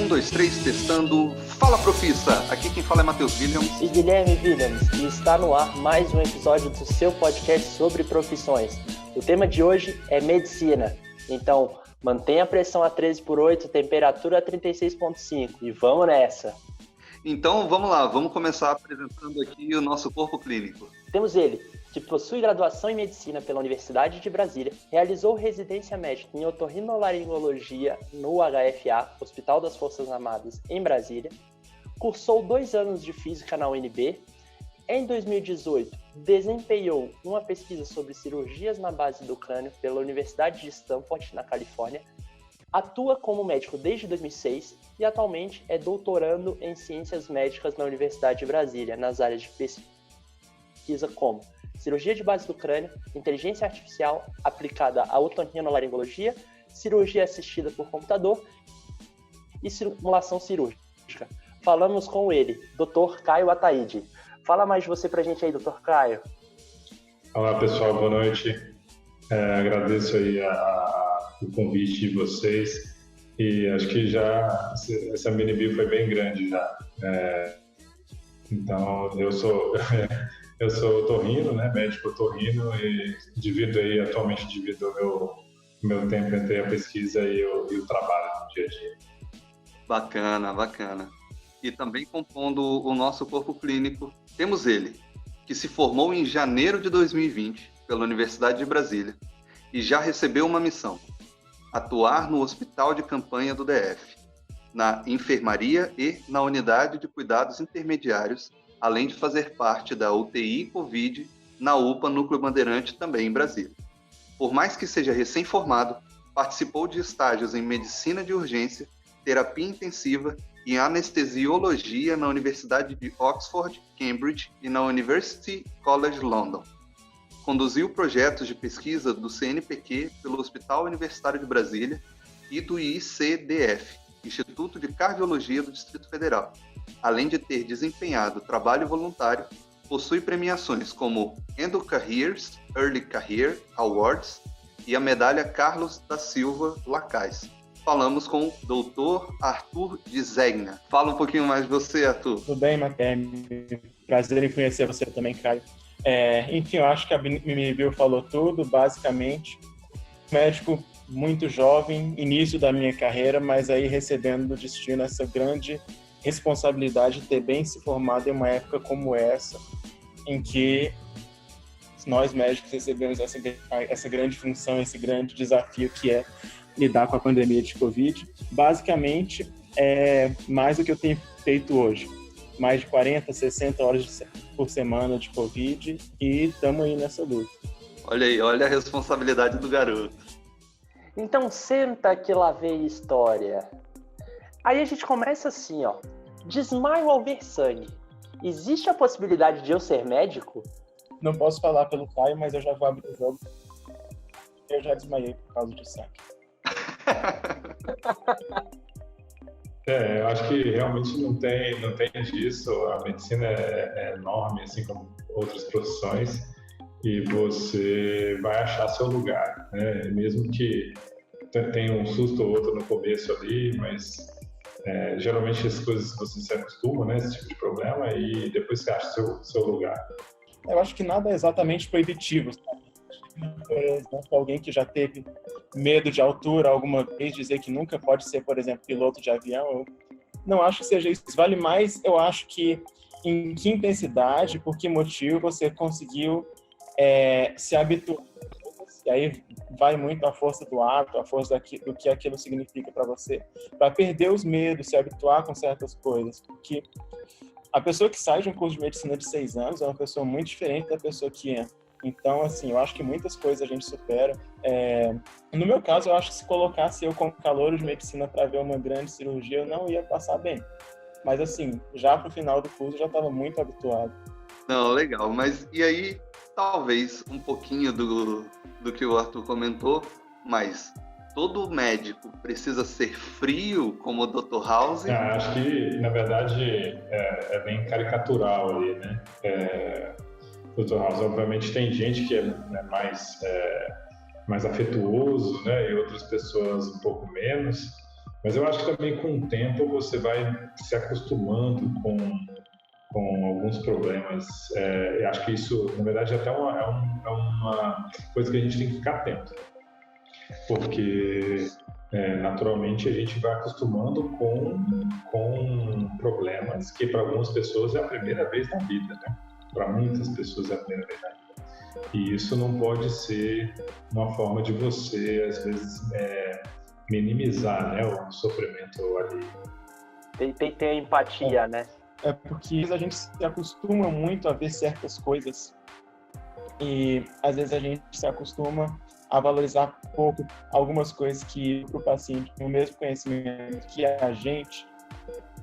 Um, dois, três, testando. Fala, profissa! Aqui quem fala é Matheus Williams. E Guilherme Williams. E está no ar mais um episódio do seu podcast sobre profissões. O tema de hoje é medicina. Então, mantenha a pressão a 13/8, temperatura a 36,5 e vamos nessa! Então, vamos lá. Vamos começar apresentando aqui o nosso corpo clínico. Temos ele, que possui graduação em medicina pela Universidade de Brasília, realizou residência médica em otorrinolaringologia no HFA, Hospital das Forças Armadas, em Brasília, cursou 2 anos de física na UNB. Em 2018, desempenhou uma pesquisa sobre cirurgias na base do crânio pela Universidade de Stanford, na Califórnia, atua como médico desde 2006 e atualmente é doutorando em ciências médicas na Universidade de Brasília, nas áreas de pesquisa como cirurgia de base do crânio, inteligência artificial aplicada à otorrinolaringologia, cirurgia assistida por computador e simulação cirúrgica. Falamos com ele, Dr. Caio Ataide. Fala mais de você pra gente aí, Dr. Caio. Olá, pessoal, boa noite. Agradeço aí o convite de vocês e acho que já essa mini-bio foi bem grande já. Então, eu sou otorrino, né, médico otorrino e atualmente divido o meu tempo entre a pesquisa e o trabalho no dia a dia. Bacana. E também compondo o nosso corpo clínico, temos ele, que se formou em janeiro de 2020 pela Universidade de Brasília e já recebeu uma missão: atuar no hospital de campanha do DF, na enfermaria e na unidade de cuidados intermediários, além de fazer parte da UTI Covid na UPA Núcleo Bandeirante, também em Brasília. Por mais que seja recém-formado, participou de estágios em medicina de urgência, terapia intensiva e anestesiologia na Universidade de Oxford, Cambridge e na University College London. Conduziu projetos de pesquisa do CNPq pelo Hospital Universitário de Brasília e do ICDF, Instituto de Cardiologia do Distrito Federal. Além de ter desempenhado trabalho voluntário, possui premiações como EndoCareers Early Career Awards e a medalha Carlos da Silva Lacais. Falamos com o Dr. Arthur Dzegna. Fala um pouquinho mais de você, Arthur. Tudo bem, Matheus? Prazer em conhecer você também, Caio. Enfim, eu acho que a Mimibio falou tudo, basicamente. Médico muito jovem, início da minha carreira, mas aí recebendo do destino essa grande responsabilidade de ter bem se formado em uma época como essa, em que nós médicos recebemos essa grande função, esse grande desafio que é lidar com a pandemia de Covid. Basicamente, é mais do que eu tenho feito hoje. Mais de 40, 60 horas por semana de Covid e estamos aí nessa luta. Olha aí, olha a responsabilidade do garoto. Então senta que lá vem história. Aí a gente começa assim, ó. Desmaio ao ver sangue. Existe a possibilidade de eu ser médico? Não posso falar pelo Caio, mas eu já vou abrir o jogo. Eu já desmaiei por causa de sangue. Eu acho que realmente não tem disso. A medicina é enorme, assim como outras profissões, e você vai achar seu lugar, né? Mesmo que tenha um susto ou outro no começo ali, mas geralmente as coisas você se acostuma, né? Esse tipo de problema, e depois você acha seu lugar. Eu acho que nada é exatamente proibitivo, sabe? Por exemplo, alguém que já teve medo de altura alguma vez dizer que nunca pode ser, por exemplo, piloto de avião, eu não acho que seja isso. Vale mais, eu acho que em que intensidade, por que motivo você conseguiu se habituar. E aí vai muito a força do ato, a força do que aquilo significa para você, para perder os medos, se habituar com certas coisas, porque a pessoa que sai de um curso de medicina de 6 anos é uma pessoa muito diferente da pessoa que entra. Então, assim, eu acho que muitas coisas a gente supera. No meu caso, eu acho que se colocasse eu como calouro de medicina para ver uma grande cirurgia, eu não ia passar bem. Mas, assim, já pro final do curso, eu já estava muito habituado. Não, legal. Mas, e aí, talvez um pouquinho do que o Arthur comentou, mas todo médico precisa ser frio como o Dr. House? Acho que, na verdade, é bem caricatural ali, né? Dr. House, obviamente tem gente que é mais afetuoso, né, e outras pessoas um pouco menos, Mas eu acho que também com o tempo você vai se acostumando com alguns problemas. Eu acho que isso, na verdade, até é uma coisa que a gente tem que ficar atento, porque naturalmente a gente vai acostumando com problemas que para algumas pessoas é a primeira vez na vida, né? Para muitas pessoas é a primeira vez na vida. E isso não pode ser uma forma de você, às vezes, minimizar, né, o sofrimento ali. Tem que ter empatia, né? É porque a gente se acostuma muito a ver certas coisas e às vezes a gente se acostuma a valorizar pouco algumas coisas que para o paciente tem o mesmo conhecimento que a gente,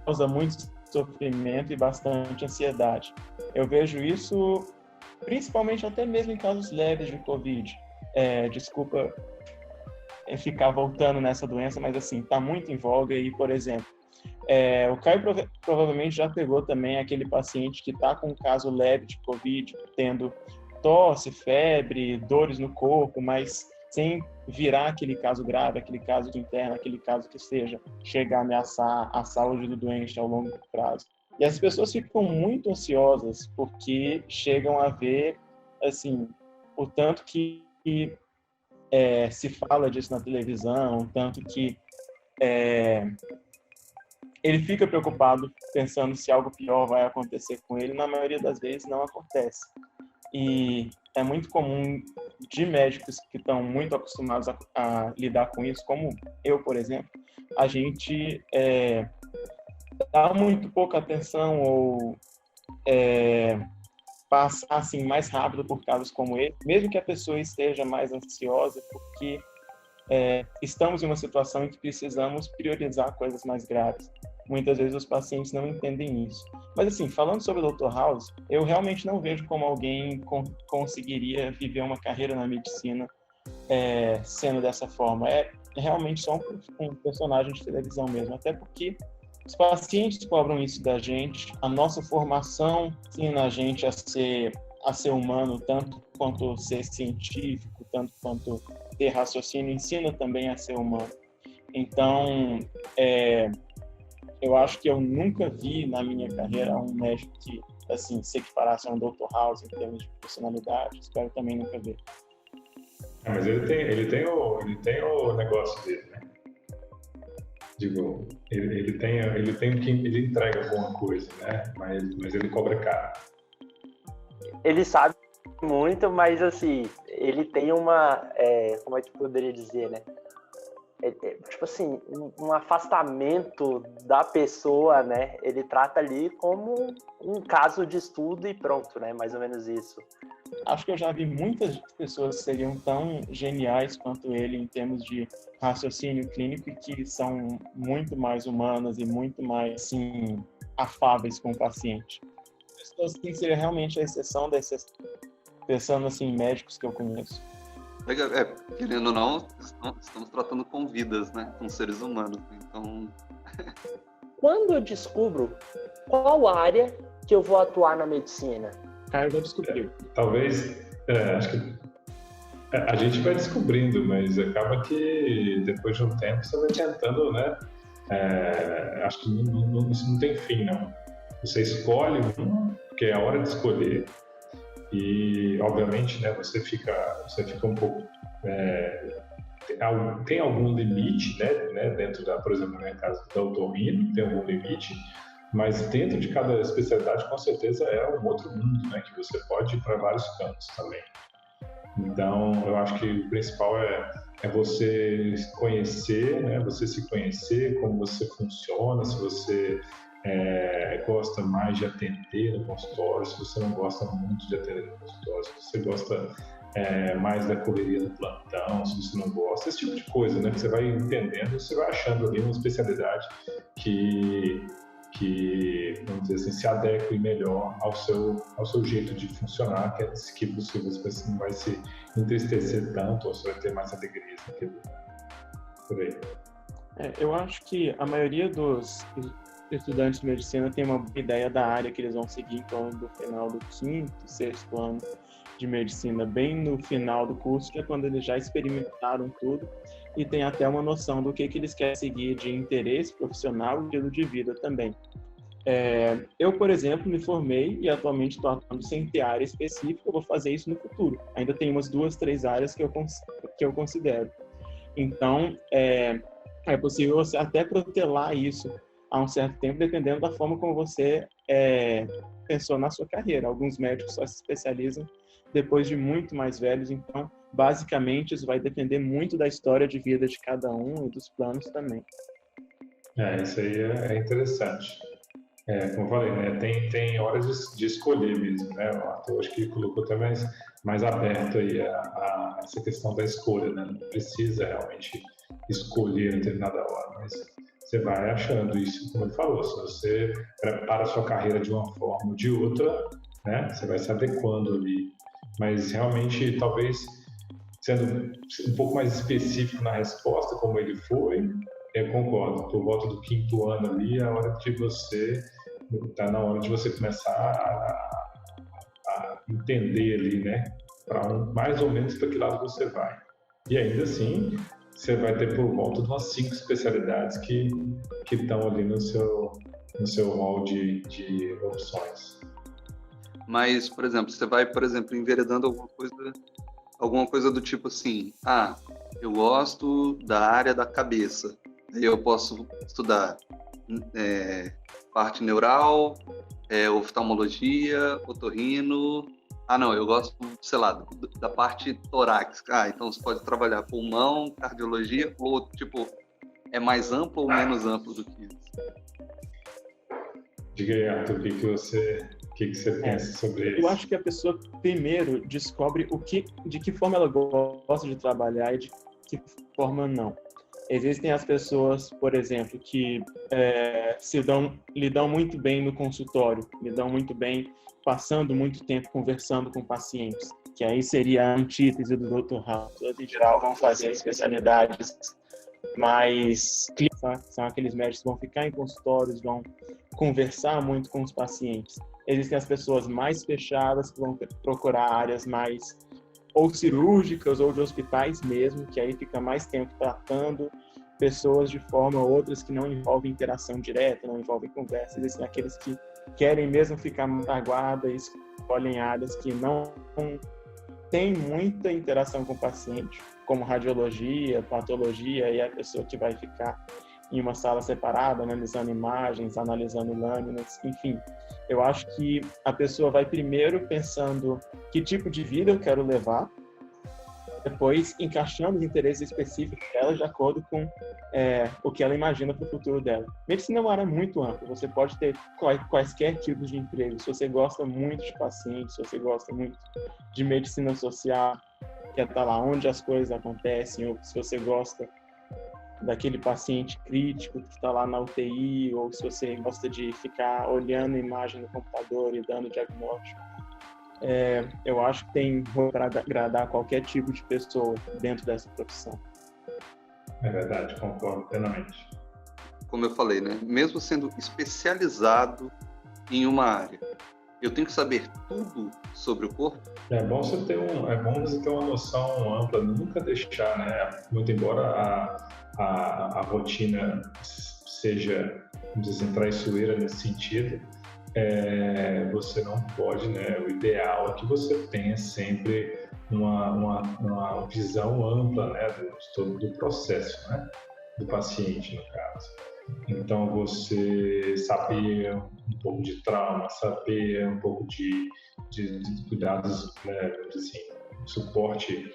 causa muito sofrimento e bastante ansiedade. Eu vejo isso principalmente até mesmo em casos leves de Covid. Desculpa ficar voltando nessa doença, mas assim, está muito em voga e, por exemplo, o Caio provavelmente já pegou também aquele paciente que está com um caso leve de Covid, tendo tosse, febre, dores no corpo, mas sem virar aquele caso grave, aquele caso interno, aquele caso que chega a ameaçar a saúde do doente ao longo prazo. E as pessoas ficam muito ansiosas porque chegam a ver, assim, o tanto que se fala disso na televisão, o tanto que ele fica preocupado pensando se algo pior vai acontecer com ele. Na maioria das vezes não acontece. E é muito comum de médicos que estão muito acostumados a lidar com isso, como eu, por exemplo, a gente dá muito pouca atenção ou passar assim, mais rápido por casos como esse, mesmo que a pessoa esteja mais ansiosa, porque estamos em uma situação em que precisamos priorizar coisas mais graves. Muitas vezes os pacientes não entendem isso. Mas assim, falando sobre o Dr. House, eu realmente não vejo como alguém conseguiria viver uma carreira na medicina sendo dessa forma. É realmente só um personagem de televisão mesmo, até porque os pacientes cobram isso da gente, a nossa formação ensina a gente a ser humano, tanto quanto ser científico, tanto quanto ter raciocínio, ensina também a ser humano. Então, eu acho que eu nunca vi na minha carreira um médico que, assim, se equiparasse a um Dr. House em termos de personalidade. Espero também nunca ver. Mas ele tem o negócio dele, né? Digo, ele tem que ele entrega alguma coisa, né? Mas ele cobra caro. Ele sabe muito, mas assim, ele tem uma, como é que eu poderia dizer, né? Tipo assim, um afastamento da pessoa, né? Ele trata ali como um caso de estudo e pronto, né? Mais ou menos isso. Acho que eu já vi muitas pessoas que seriam tão geniais quanto ele em termos de raciocínio clínico e que são muito mais humanas e muito mais, assim, afáveis com o paciente. Pessoas que seriam realmente a exceção da exceção, pensando assim, em médicos que eu conheço. Querendo ou não, estamos tratando com vidas, né? Com seres humanos. Então... Quando eu descubro qual área que eu vou atuar na medicina? Caio já descobriu. Talvez, acho que a gente vai descobrindo, mas acaba que depois de um tempo você vai tentando, né? Acho que isso não tem fim, não. Você escolhe porque é a hora de escolher. E, obviamente, né, você fica um pouco... tem algum limite, né, dentro da, por exemplo, no meu caso, da otorrino, tem algum limite, mas dentro de cada especialidade, com certeza, é um outro mundo, né, que você pode ir para vários campos também. Então, eu acho que o principal é você conhecer, né, você se conhecer, como você funciona, se você... gosta mais de atender no consultório, se você não gosta muito de atender no consultório, se você gosta mais da correria do plantão, se você não gosta, esse tipo de coisa, né? Que você vai entendendo, você vai achando ali uma especialidade que vamos dizer assim, se adeque melhor ao seu jeito de funcionar, que você não vai se entristecer tanto, ou você vai ter mais alegria por aí. Eu acho que a maioria dos estudantes de medicina tem uma boa ideia da área que eles vão seguir em torno do final do 5º, 6º ano de medicina, bem no final do curso, que é quando eles já experimentaram tudo e tem até uma noção do que eles querem seguir de interesse profissional e estilo de vida também. Eu, por exemplo, me formei e atualmente estou atuando sem ter área específica. Eu vou fazer isso no futuro. Ainda tem umas 2, 3 áreas que eu considero. Então, é possível você até protelar isso há um certo tempo, dependendo da forma como você pensou na sua carreira. Alguns médicos só se especializam depois de muito mais velhos. Então, basicamente, isso vai depender muito da história de vida de cada um e dos planos também. Isso aí é interessante. Como eu falei, né, tem horas de escolher mesmo, né? O Arthur acho que colocou até mais aberto aí a essa questão da escolha, né? Não precisa realmente escolher em determinada hora, mas você vai achando isso, como ele falou, se você prepara a sua carreira de uma forma ou de outra, né? Você vai se adequando ali, mas realmente, talvez, sendo um pouco mais específico na resposta, como ele foi, eu concordo, por volta do 5º ano ali, a hora de você tá na hora de você começar a entender ali, né, mais ou menos para que lado você vai. E ainda assim, você vai ter por volta de umas 5 especialidades que estão ali no seu hall de opções. Mas, por exemplo, você vai, enveredando alguma coisa do tipo assim, eu gosto da área da cabeça, aí eu posso estudar parte neural, oftalmologia, otorrino. Eu gosto, sei lá, da parte torácica. Então você pode trabalhar pulmão, cardiologia, ou tipo, é mais amplo ou menos amplo do que isso? Diga aí, Arthur, o que você pensa sobre isso? Eu acho que a pessoa primeiro descobre de que forma ela gosta de trabalhar e de que forma não. Existem as pessoas, por exemplo, que lidam muito bem no consultório, lidam muito bem passando muito tempo conversando com pacientes, que aí seria a antítese do Dr. House. Todos, em geral, vão fazer especialidades mais clínicas, são aqueles médicos que vão ficar em consultórios, vão conversar muito com os pacientes. Existem as pessoas mais fechadas, que vão procurar áreas mais ou cirúrgicas ou de hospitais mesmo, que aí fica mais tempo tratando pessoas de forma ou outras que não envolvem interação direta, não envolvem conversa. Existem aqueles que querem mesmo ficar na guarda e escolhem áreas que não tem muita interação com o paciente, como radiologia, patologia, e a pessoa que vai ficar em uma sala separada, analisando imagens, analisando lâminas, enfim. Eu acho que a pessoa vai primeiro pensando que tipo de vida eu quero levar, depois encaixando os interesses específicos dela de acordo com o que ela imagina para o futuro dela. Medicina é uma área muito ampla, você pode ter quaisquer tipos de emprego. Se você gosta muito de pacientes, se você gosta muito de medicina social, quer estar lá onde as coisas acontecem, ou se você gosta daquele paciente crítico que está lá na UTI, ou se você gosta de ficar olhando a imagem no computador e dando diagnóstico. Eu acho que tem para agradar qualquer tipo de pessoa dentro dessa profissão. É verdade, concordo plenamente. Como eu falei, né? Mesmo sendo especializado em uma área, eu tenho que saber tudo sobre o corpo? É bom você ter uma noção ampla, nunca deixar, né? Muito embora a rotina seja, vamos dizer assim, traiçoeira nesse sentido, você não pode, né? O ideal é que você tenha sempre uma visão ampla, né, do processo, né, do paciente, no caso. Então, você saber um pouco de trauma, saber um pouco de cuidados, né, assim, suporte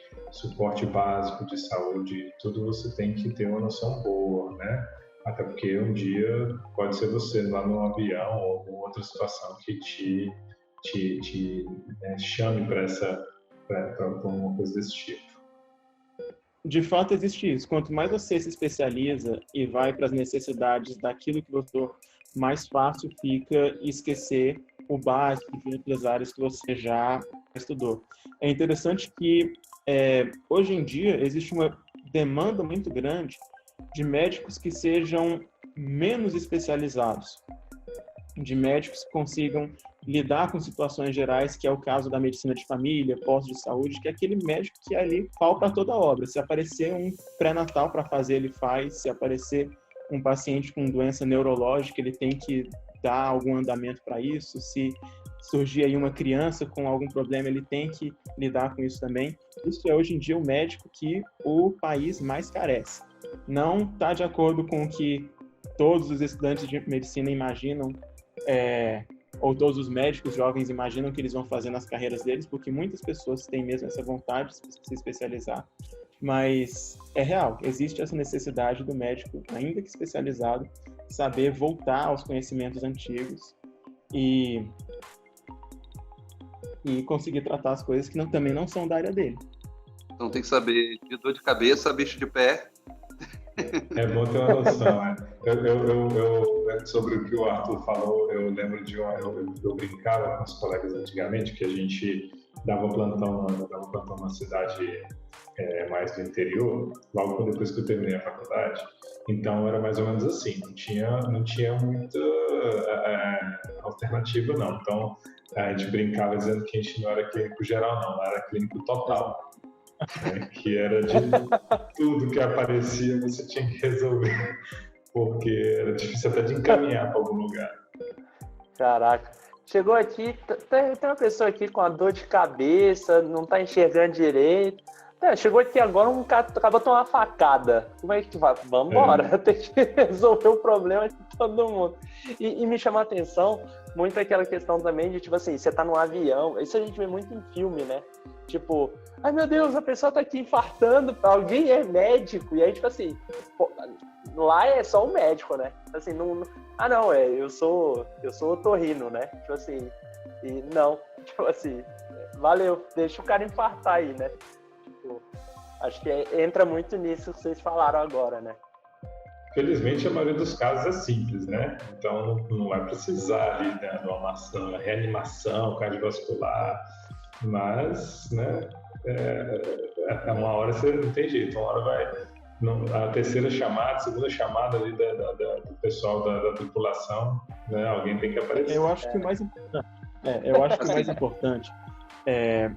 básico de saúde, tudo você tem que ter uma noção boa, né? Até porque um dia pode ser você lá no avião ou alguma outra situação que te chame para uma coisa desse tipo. De fato, existe isso. Quanto mais você se especializa e vai para as necessidades daquilo que você mais fácil fica esquecer o básico de outras áreas que você já estudou. É interessante que hoje em dia existe uma demanda muito grande de médicos que sejam menos especializados, de médicos que consigam lidar com situações gerais, que é o caso da medicina de família, posto de saúde, que é aquele médico que ali pau para toda obra. Se aparecer um pré-natal para fazer, ele faz. Se aparecer um paciente com doença neurológica, ele tem que dar algum andamento para isso. Se surgir aí uma criança com algum problema, ele tem que lidar com isso também. Isso é hoje em dia o médico que o país mais carece. Não está de acordo com o que todos os estudantes de medicina imaginam, ou todos os médicos jovens imaginam que eles vão fazer nas carreiras deles, porque muitas pessoas têm mesmo essa vontade de se especializar, mas é real, existe essa necessidade do médico, ainda que especializado, saber voltar aos conhecimentos antigos e conseguir tratar as coisas que também não são da área dele. Então tem que saber de dor de cabeça, bicho de pé. É bom ter uma noção, né? Sobre o que o Arthur falou, eu lembro de eu brincava com os colegas antigamente que a gente dava plantão numa cidade mais do interior, logo depois que eu terminei a faculdade. Então era mais ou menos assim, não tinha muita alternativa não. Então a gente brincava dizendo que a gente não era clínico geral não, era clínico total. Que era de tudo que aparecia você tinha que resolver, porque era difícil até de encaminhar para algum lugar. Caraca, chegou aqui, tem uma pessoa aqui com a dor de cabeça, não tá enxergando direito. Chegou aqui agora, um cara acabou de tomar uma facada. Como é que vai? Vamos embora, tem que resolver o problema de todo mundo. E me chamou a atenção muito aquela questão também de, tipo assim, você tá num avião, isso a gente vê muito em filme, né? Tipo, ai meu Deus, a pessoa tá aqui infartando, alguém é médico, e aí, tipo assim, pô, lá é só um médico, né? Assim, eu sou otorrino, né? Tipo assim, e não, tipo assim, valeu, deixa o cara infartar aí, né? Tipo, acho que entra muito nisso que vocês falaram agora, né? Felizmente, a maioria dos casos é simples, né? Então, não vai precisar ali, né, de uma reanimação cardiovascular, mas, né, uma hora você não tem jeito, uma hora vai... A terceira chamada, a segunda chamada ali do pessoal da tripulação, né, alguém tem que aparecer. Eu acho que o mais importante é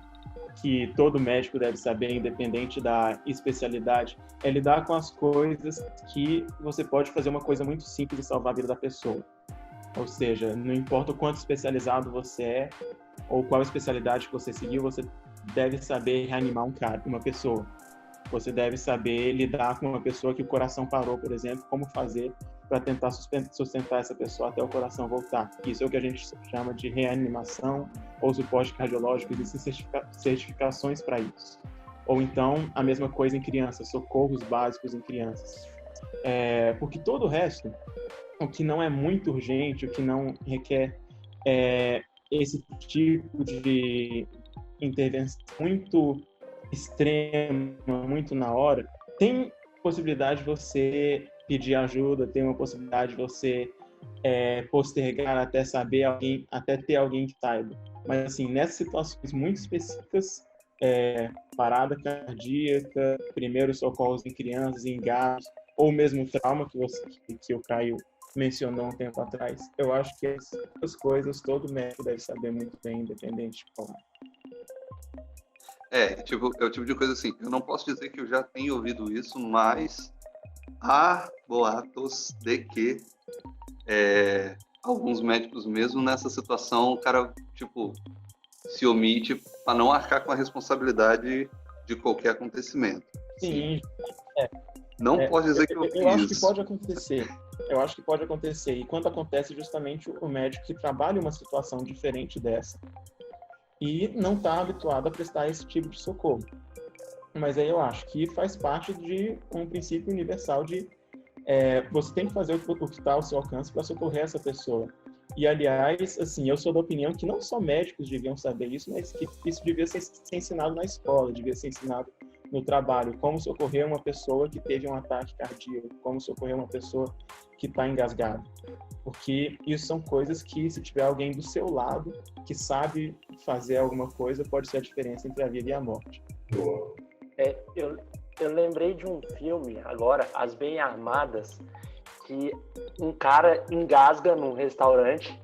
que todo médico deve saber, independente da especialidade, é lidar com as coisas que você pode fazer uma coisa muito simples e salvar a vida da pessoa. Ou seja, não importa o quanto especializado você é ou qual especialidade que você seguiu, você deve saber reanimar uma pessoa. Você deve saber lidar com uma pessoa que o coração parou, por exemplo, como fazer para tentar sustentar essa pessoa até o coração voltar. Isso é o que a gente chama de reanimação ou suporte cardiológico, existem certificações para isso. Ou então, a mesma coisa em crianças, socorros básicos em crianças. Porque todo o resto, o que não é muito urgente, o que não requer esse tipo de intervenção muito extrema, muito na hora, tem possibilidade de você pedir ajuda, tem uma possibilidade de você postergar até ter alguém que saiba. Mas, assim, nessas situações muito específicas, parada cardíaca, primeiros socorros em crianças, em gatos, ou mesmo trauma que o Caio mencionou um tempo atrás, eu acho que essas coisas todo médico deve saber muito bem, independente de qual. É o tipo de coisa assim, eu não posso dizer que eu já tenho ouvido isso, mas há boatos de que alguns médicos mesmo nessa situação, o cara, tipo, se omite para não arcar com a responsabilidade de qualquer acontecimento. Sim. Não pode dizer que eu acho que pode acontecer. Eu acho que pode acontecer. E quando acontece, justamente o médico que trabalha uma situação diferente dessa e não está habituado a prestar esse tipo de socorro. Mas aí eu acho que faz parte de um princípio universal de você tem que fazer o que está ao seu alcance para socorrer essa pessoa. E, aliás, assim, eu sou da opinião que não só médicos deviam saber isso, mas que isso devia ser ensinado na escola, devia ser ensinado no trabalho, como socorrer uma pessoa que teve um ataque cardíaco, como socorrer uma pessoa que está engasgada. Porque isso são coisas que, se tiver alguém do seu lado que sabe fazer alguma coisa, pode ser a diferença entre a vida e a morte. Eu lembrei de um filme agora, As Bem Armadas, que um cara engasga num restaurante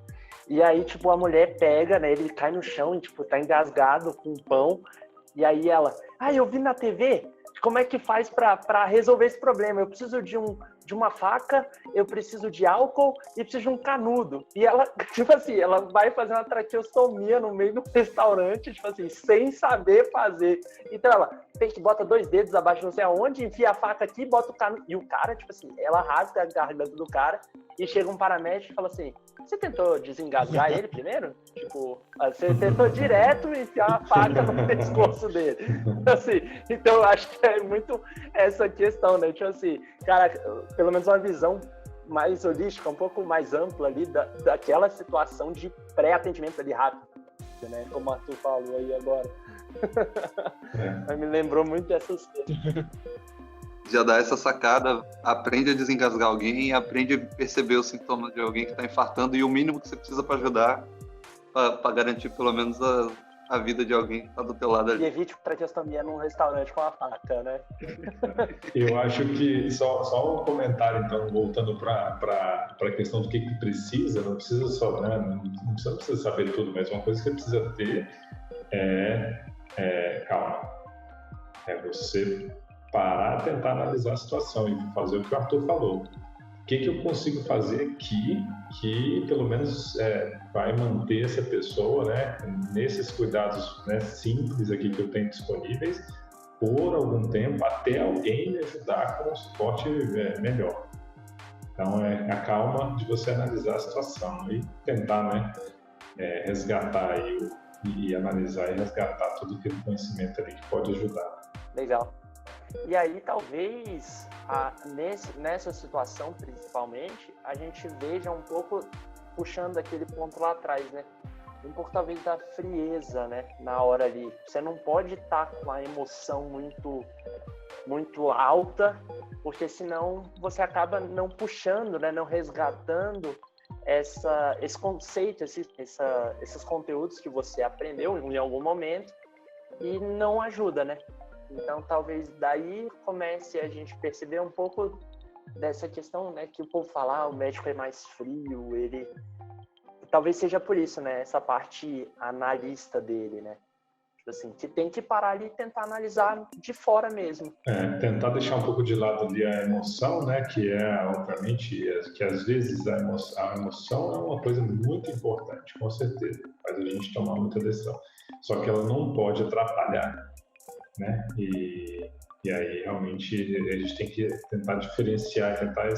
E aí, tipo, a mulher pega, né? Ele cai no chão e, tipo, tá engasgado com pão. E aí ela, eu vi na TV como é que faz pra resolver esse problema. Eu preciso de uma faca, eu preciso de álcool e preciso de um canudo. E ela, tipo assim, ela vai fazer uma traqueostomia no meio do restaurante, tipo assim, sem saber fazer. Então ela tem que bota 2 dedos abaixo, não sei aonde, enfia a faca aqui, bota o canudo. E o cara, tipo assim, ela rasga a garganta do cara e chega um paramédico e fala assim, você tentou desengasgar ele primeiro? Tipo, você tentou direto enfiar a faca no pescoço dele. Assim, então eu acho que é muito essa questão, né? Tipo assim, cara, pelo menos uma visão mais holística, um pouco mais ampla ali daquela situação de pré-atendimento ali rápido, né? Como o Arthur falou aí agora. Mas me lembrou muito dessas coisas. Já dá essa sacada, aprende a desengasgar alguém, aprende a perceber os sintomas de alguém que está infartando e o mínimo que você precisa para ajudar, para garantir pelo menos a vida de alguém que está do teu lado ali. E evite traqueostomia num restaurante com a faca, né? Eu acho que, só um comentário, então, voltando para a questão do que precisa, não precisa só, né? Não precisa saber tudo, mas uma coisa que você precisa ter calma. É você parar, tentar analisar a situação e fazer o que o Arthur falou. O que eu consigo fazer aqui que, pelo menos, vai manter essa pessoa, né, nesses cuidados, né, simples aqui que eu tenho disponíveis por algum tempo, até alguém me ajudar com um suporte melhor. Então, a calma de você analisar a situação e tentar, né, resgatar aí, e analisar e resgatar todo aquele conhecimento ali que pode ajudar. Legal. E aí, talvez, nessa situação, principalmente, a gente veja um pouco, puxando aquele ponto lá atrás, né? Um pouco, talvez, da frieza, né? Na hora ali. Você não pode estar com a emoção muito, muito alta, porque senão você acaba não puxando, né? Não resgatando esse conceito, esses conteúdos que você aprendeu em algum momento e não ajuda, né? Então, talvez daí comece a gente perceber um pouco dessa questão, né? Que o povo fala, o médico é mais frio, ele... Talvez seja por isso, né? Essa parte analista dele, né? Tipo assim, que tem que parar ali e tentar analisar de fora mesmo. Tentar deixar um pouco de lado ali a emoção, né? Que obviamente, que às vezes a emoção é uma coisa muito importante, com certeza. Faz a gente tomar muita decisão. Só que ela não pode atrapalhar, né? E aí realmente a gente tem que tentar diferenciar, tentar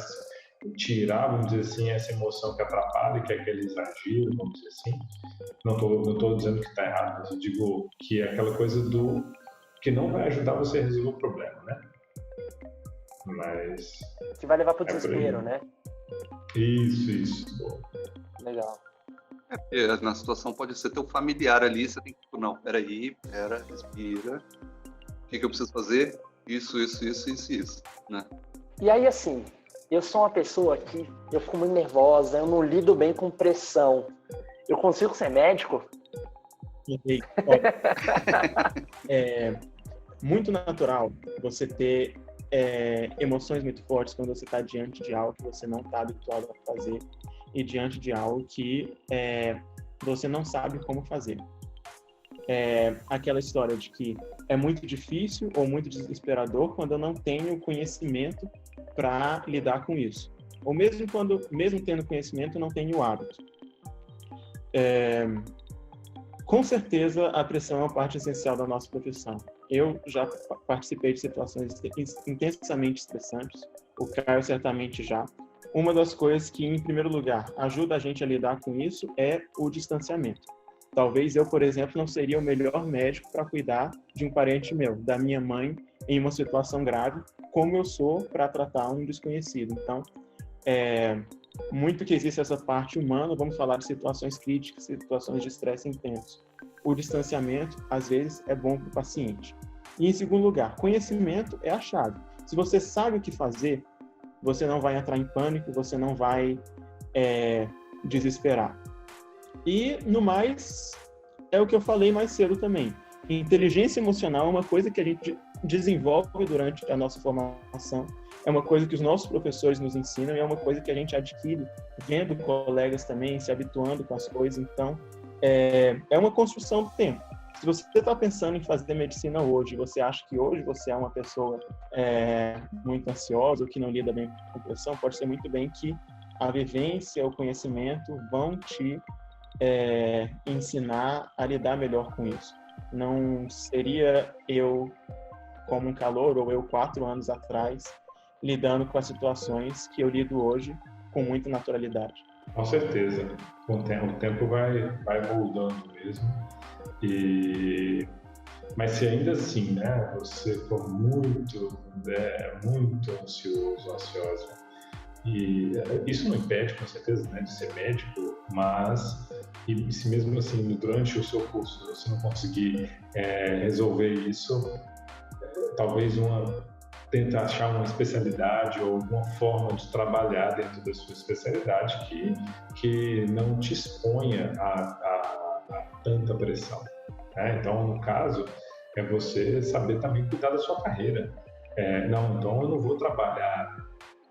tirar, vamos dizer assim, essa emoção que atrapalha, que é aquele exagero, vamos dizer assim. Não estou dizendo que está errado, mas eu digo que é aquela coisa que não vai ajudar você a resolver o problema, né? Mas que vai levar para o desespero, né? Isso. Bom. Legal. Porque na situação pode ser teu familiar ali, você tem que, não, peraí, respira. O que eu preciso fazer? Isso, né? E aí, assim, eu sou uma pessoa que eu fico muito nervosa, eu não lido bem com pressão. Eu consigo ser médico? É muito natural você ter emoções muito fortes quando você está diante de algo que você não está habituado a fazer e diante de algo que você não sabe como fazer. Aquela história de que é muito difícil ou muito desesperador quando eu não tenho conhecimento para lidar com isso. Ou mesmo tendo conhecimento, eu não tenho o hábito. Com certeza, a pressão é uma parte essencial da nossa profissão. Eu já participei de situações intensamente estressantes, o Caio certamente já. Uma das coisas que, em primeiro lugar, ajuda a gente a lidar com isso é o distanciamento. Talvez eu, por exemplo, não seria o melhor médico para cuidar de um parente meu, da minha mãe, em uma situação grave, como eu sou para tratar um desconhecido. Então, muito que existe essa parte humana, vamos falar de situações críticas, situações de estresse intenso. O distanciamento, às vezes, é bom para o paciente. E, em segundo lugar, conhecimento é a chave. Se você sabe o que fazer, você não vai entrar em pânico, você não vai desesperar. E, no mais, é o que eu falei mais cedo também. Inteligência emocional é uma coisa que a gente desenvolve durante a nossa formação, é uma coisa que os nossos professores nos ensinam e é uma coisa que a gente adquire vendo colegas também, se habituando com as coisas. Então, é uma construção do tempo. Se você está pensando em fazer medicina hoje, você acha que hoje você é uma pessoa muito ansiosa ou que não lida bem com pressão, pode ser muito bem que a vivência, o conhecimento vão te ensinar a lidar melhor com isso. Não seria eu, como um calouro, ou eu 4 anos atrás, lidando com as situações que eu lido hoje com muita naturalidade. Com certeza. O tempo vai moldando mesmo. Mas se ainda assim, né, você for muito ansioso, ansiosa, e isso não impede, com certeza, né, de ser médico, mas e se mesmo assim, durante o seu curso, você não conseguir resolver isso, talvez tentar achar uma especialidade ou alguma forma de trabalhar dentro da sua especialidade que não te exponha a tanta pressão. Né? Então, no caso, é você saber também cuidar da sua carreira. Então eu não vou trabalhar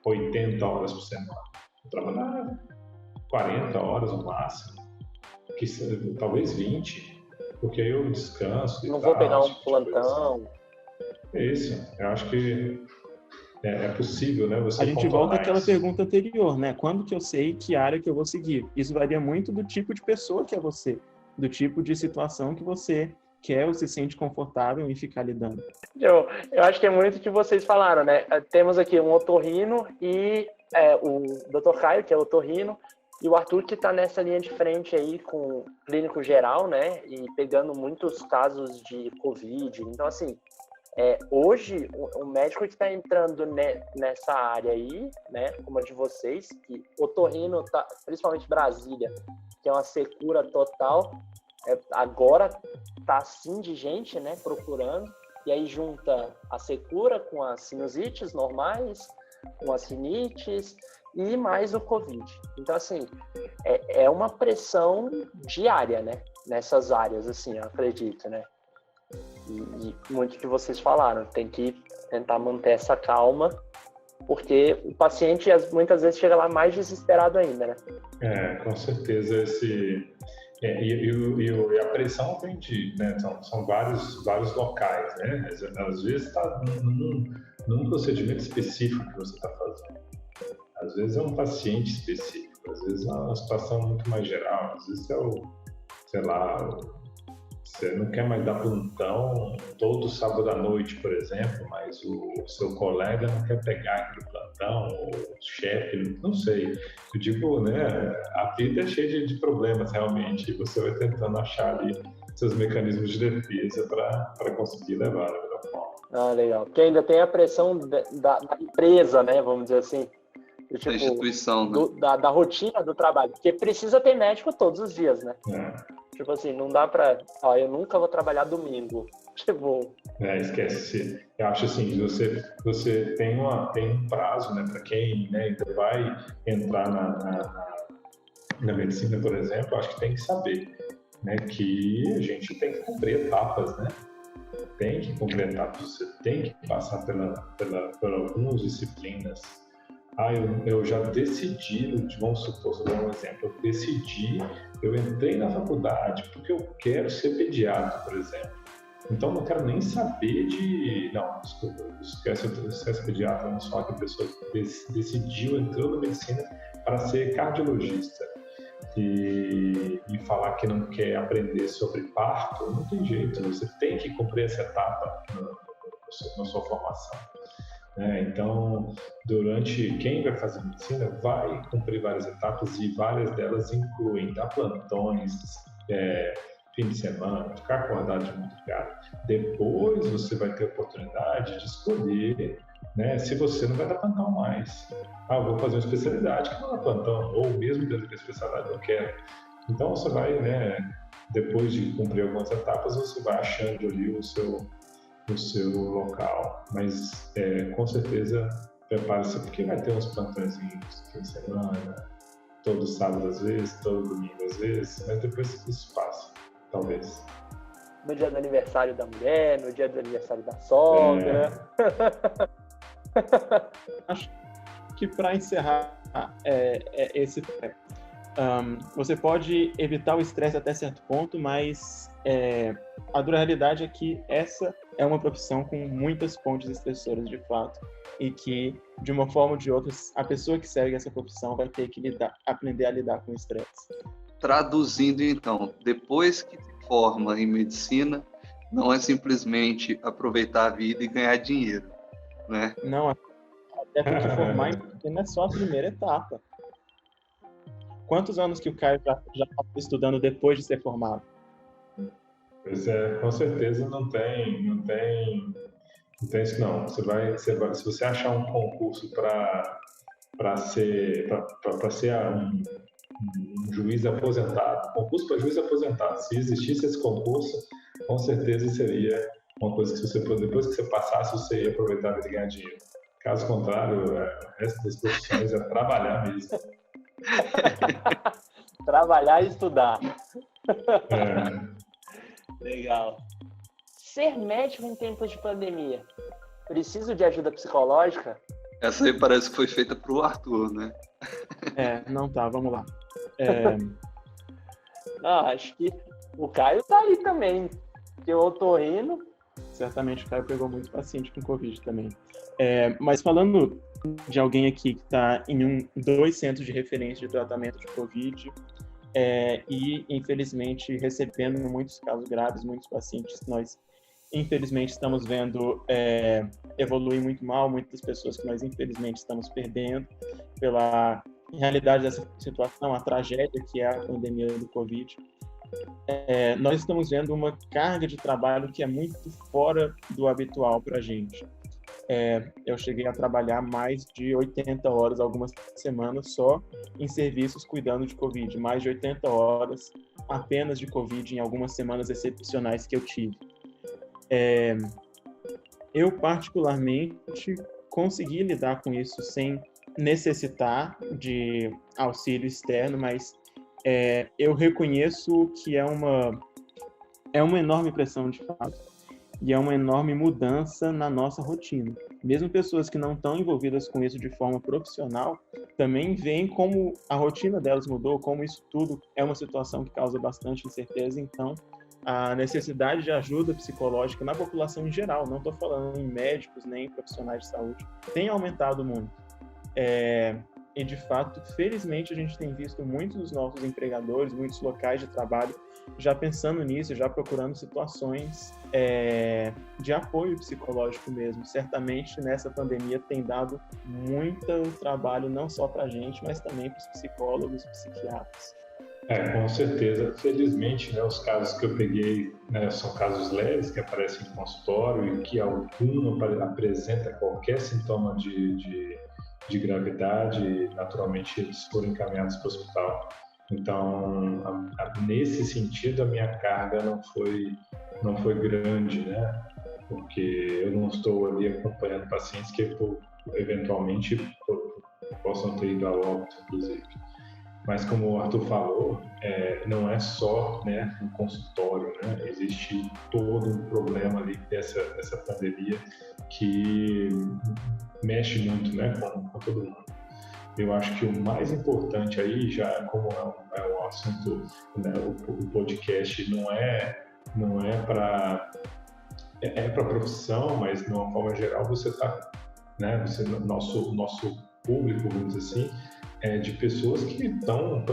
80 horas por semana, vou trabalhar 40 horas no máximo, talvez 20, porque aí eu descanso. Não vou pegar um plantão. Isso, eu acho que é possível, né? Você a gente volta àquela pergunta anterior, né? Quando que eu sei que área que eu vou seguir? Isso varia muito do tipo de pessoa que é você, do tipo de situação que você quer ou se sente confortável em ficar lidando. Eu acho que é muito o que vocês falaram, né? Temos aqui um otorrino e o Dr. Caio, que é otorrino, e o Arthur, que está nessa linha de frente aí com clínico geral, né? E pegando muitos casos de Covid. Então, assim, hoje, o médico que está entrando nessa área aí, né, como a de vocês, que otorrino, principalmente Brasília, que é uma secura total, agora tá assim de gente, né, procurando, e aí junta a secura com as sinusites normais, com as rinites e mais o Covid. Então, assim, é uma pressão diária, né, nessas áreas, assim, eu acredito, né. E muito que vocês falaram, tem que tentar manter essa calma, porque o paciente muitas vezes chega lá mais desesperado ainda, né? Com certeza e a pressão vem né, são vários locais, né? Às vezes está num procedimento específico que você está fazendo, às vezes é um paciente específico, às vezes é uma situação muito mais geral, às vezes você não quer mais dar plantão todo sábado à noite, por exemplo, mas o seu colega não quer pegar aquele plantão, ou o chefe, não sei. Eu digo, né, a vida é cheia de problemas, realmente, e você vai tentando achar ali seus mecanismos de defesa para conseguir levar da melhor forma. Ah, legal. Porque ainda tem a pressão da empresa, né, vamos dizer assim. Da instituição, né? Da rotina do trabalho, porque precisa ter médico todos os dias, né? Tipo assim, não dá pra... eu nunca vou trabalhar domingo. Tipo... esquece. Eu acho assim, você tem um prazo, né, para quem, né, ainda vai entrar na medicina, por exemplo, eu acho que tem que saber, né, que a gente tem que cumprir etapas, né? Tem que cumprir etapas, você tem que passar por algumas disciplinas. Eu já decidi, vamos supor, vou dar um exemplo, eu entrei na faculdade porque eu quero ser pediatra, por exemplo. Então, não quero nem saber não, desculpa, esquece pediatra, vamos falar que a pessoa decidiu, entrou na medicina para ser cardiologista e falar que não quer aprender sobre parto, não tem jeito, você tem que cumprir essa etapa na sua formação. Então, quem vai fazer medicina vai cumprir várias etapas e várias delas incluem dar plantões, fim de semana, ficar acordado de madrugada. Depois você vai ter a oportunidade de escolher, né, se você não vai dar plantão mais. Eu vou fazer uma especialidade que não é plantão, ou mesmo dentro da especialidade eu quero. Então você vai, né, depois de cumprir algumas etapas, você vai achando ali o seu local, mas com certeza prepare-se porque vai ter uns plantõezinhos fim de semana, todo sábado às vezes, todo domingo às vezes, mas depois isso passa, talvez. no dia do aniversário da mulher, no dia do aniversário da sogra. Acho que para encerrar esse você pode evitar o estresse até certo ponto, mas a dura realidade é que essa é uma profissão com muitas pontes estressoras de fato, e que, de uma forma ou de outra, a pessoa que segue essa profissão vai ter que aprender a lidar com o estresse. Traduzindo, então, depois que se forma em medicina, não é simplesmente aproveitar a vida e ganhar dinheiro, né? Não, até porque formar em medicina é só a primeira etapa. Quantos anos que o Caio já está estudando depois de ser formado? Pois é, com certeza não tem isso não. Se você achar um concurso para ser um juiz aposentado, concurso para juiz aposentado, se existisse esse concurso, com certeza seria uma coisa que depois que você passasse, você ia aproveitar e ganhar dinheiro. Caso contrário, o resto das profissões é trabalhar mesmo. Trabalhar e estudar. É. Legal. Ser médico em tempos de pandemia. Preciso de ajuda psicológica? Essa aí parece que foi feita pro Arthur, né? Não tá, vamos lá. Acho que o Caio tá aí também. Eu tô rindo. Certamente o Caio pegou muito paciente com Covid também. Mas falando de alguém aqui que está em 2 centros de referência de tratamento de Covid e, infelizmente, recebendo muitos casos graves, muitos pacientes que nós, infelizmente, estamos vendo evoluir muito mal, muitas pessoas que nós, infelizmente, estamos perdendo pela realidade dessa situação, a tragédia que é a pandemia do Covid. Nós estamos vendo uma carga de trabalho que é muito fora do habitual para a gente. Eu cheguei a trabalhar mais de 80 horas algumas semanas só em serviços cuidando de Covid, mais de 80 horas apenas de Covid em algumas semanas excepcionais que eu tive. Eu, particularmente, consegui lidar com isso sem necessitar de auxílio externo, mas eu reconheço que é uma enorme pressão de fato e é uma enorme mudança na nossa rotina. Mesmo pessoas que não estão envolvidas com isso de forma profissional também veem como a rotina delas mudou, como isso tudo é uma situação que causa bastante incerteza. Então, a necessidade de ajuda psicológica na população em geral, não estou falando em médicos nem em profissionais de saúde, tem aumentado muito. E, de fato, felizmente, a gente tem visto muitos dos nossos empregadores, muitos locais de trabalho já pensando nisso, já procurando situações de apoio psicológico mesmo. Certamente, nessa pandemia, tem dado muito trabalho, não só para a gente, mas também para os psicólogos e psiquiatras. Com certeza. Felizmente, né, os casos que eu peguei, né, são casos leves que aparecem em consultório e que algum apresenta qualquer sintoma de gravidade, naturalmente eles foram encaminhados para o hospital. Então, nesse sentido, a minha carga não foi grande, né? Porque eu não estou ali acompanhando pacientes que eventualmente possam ter ido a óbito, inclusive. Mas como o Arthur falou, não é só, né, um consultório, né? Existe todo um problema ali dessa pandemia que mexe muito, né, com todo mundo. Eu acho que o mais importante aí, já como é um assunto, né, o podcast não é para para profissão, mas de uma forma geral você está, né, nosso público, vamos dizer assim, de pessoas que estão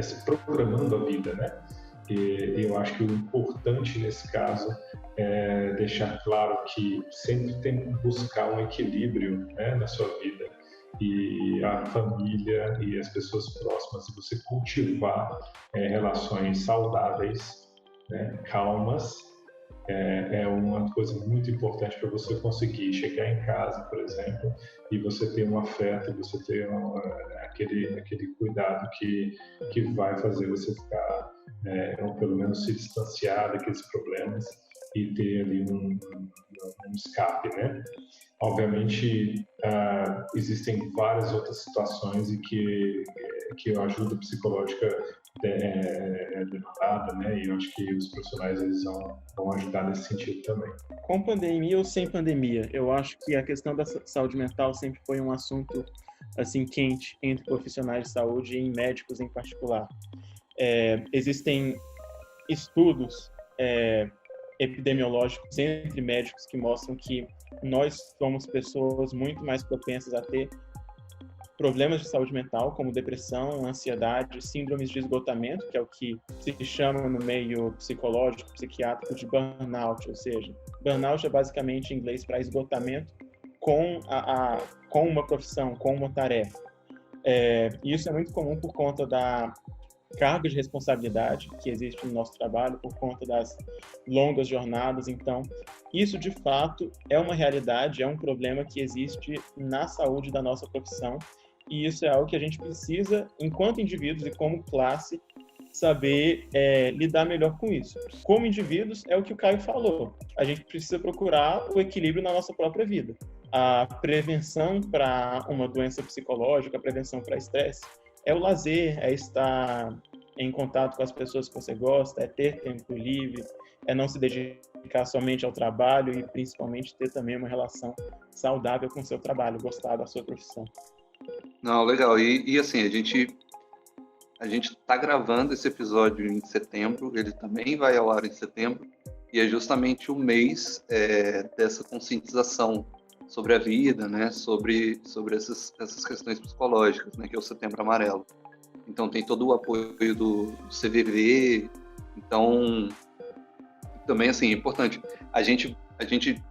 se programando a vida, né? E eu acho que o importante nesse caso é deixar claro que sempre tem que buscar um equilíbrio, né, na sua vida, e a família e as pessoas próximas, você cultivar relações saudáveis, né, calmas, é uma coisa muito importante para você conseguir chegar em casa, por exemplo, e você ter um afeto, você ter aquele cuidado que vai fazer você ficar, ou pelo menos se distanciar daqueles problemas e ter ali um escape, né? Obviamente, existem várias outras situações em que que a ajuda psicológica é demandada, né? E eu acho que os profissionais eles vão ajudar nesse sentido também. Com pandemia ou sem pandemia, eu acho que a questão da saúde mental sempre foi um assunto assim quente entre profissionais de saúde e médicos em particular. Existem estudos epidemiológicos entre médicos que mostram que nós somos pessoas muito mais propensas a ter problemas de saúde mental, como depressão, ansiedade, síndromes de esgotamento, que é o que se chama no meio psicológico, psiquiátrico de burnout, ou seja, burnout é basicamente em inglês para esgotamento com uma profissão, com uma tarefa. Isso é muito comum por conta da carga de responsabilidade que existe no nosso trabalho, por conta das longas jornadas. Então, isso de fato é uma realidade, é um problema que existe na saúde da nossa profissão, e isso é algo que a gente precisa, enquanto indivíduos e como classe, saber lidar melhor com isso. Como indivíduos, é o que o Caio falou, a gente precisa procurar o equilíbrio na nossa própria vida. A prevenção para uma doença psicológica, a prevenção para estresse, é o lazer, é estar em contato com as pessoas que você gosta, é ter tempo livre, é não se dedicar somente ao trabalho e principalmente ter também uma relação saudável com o seu trabalho, gostar da sua profissão. Não, legal. E assim, a gente tá gravando esse episódio em setembro, ele também vai ao ar em setembro, e é justamente o mês dessa conscientização sobre a vida, né, sobre essas questões psicológicas, né, que é o Setembro Amarelo. Então tem todo o apoio do CVV, então também assim, é importante. A gente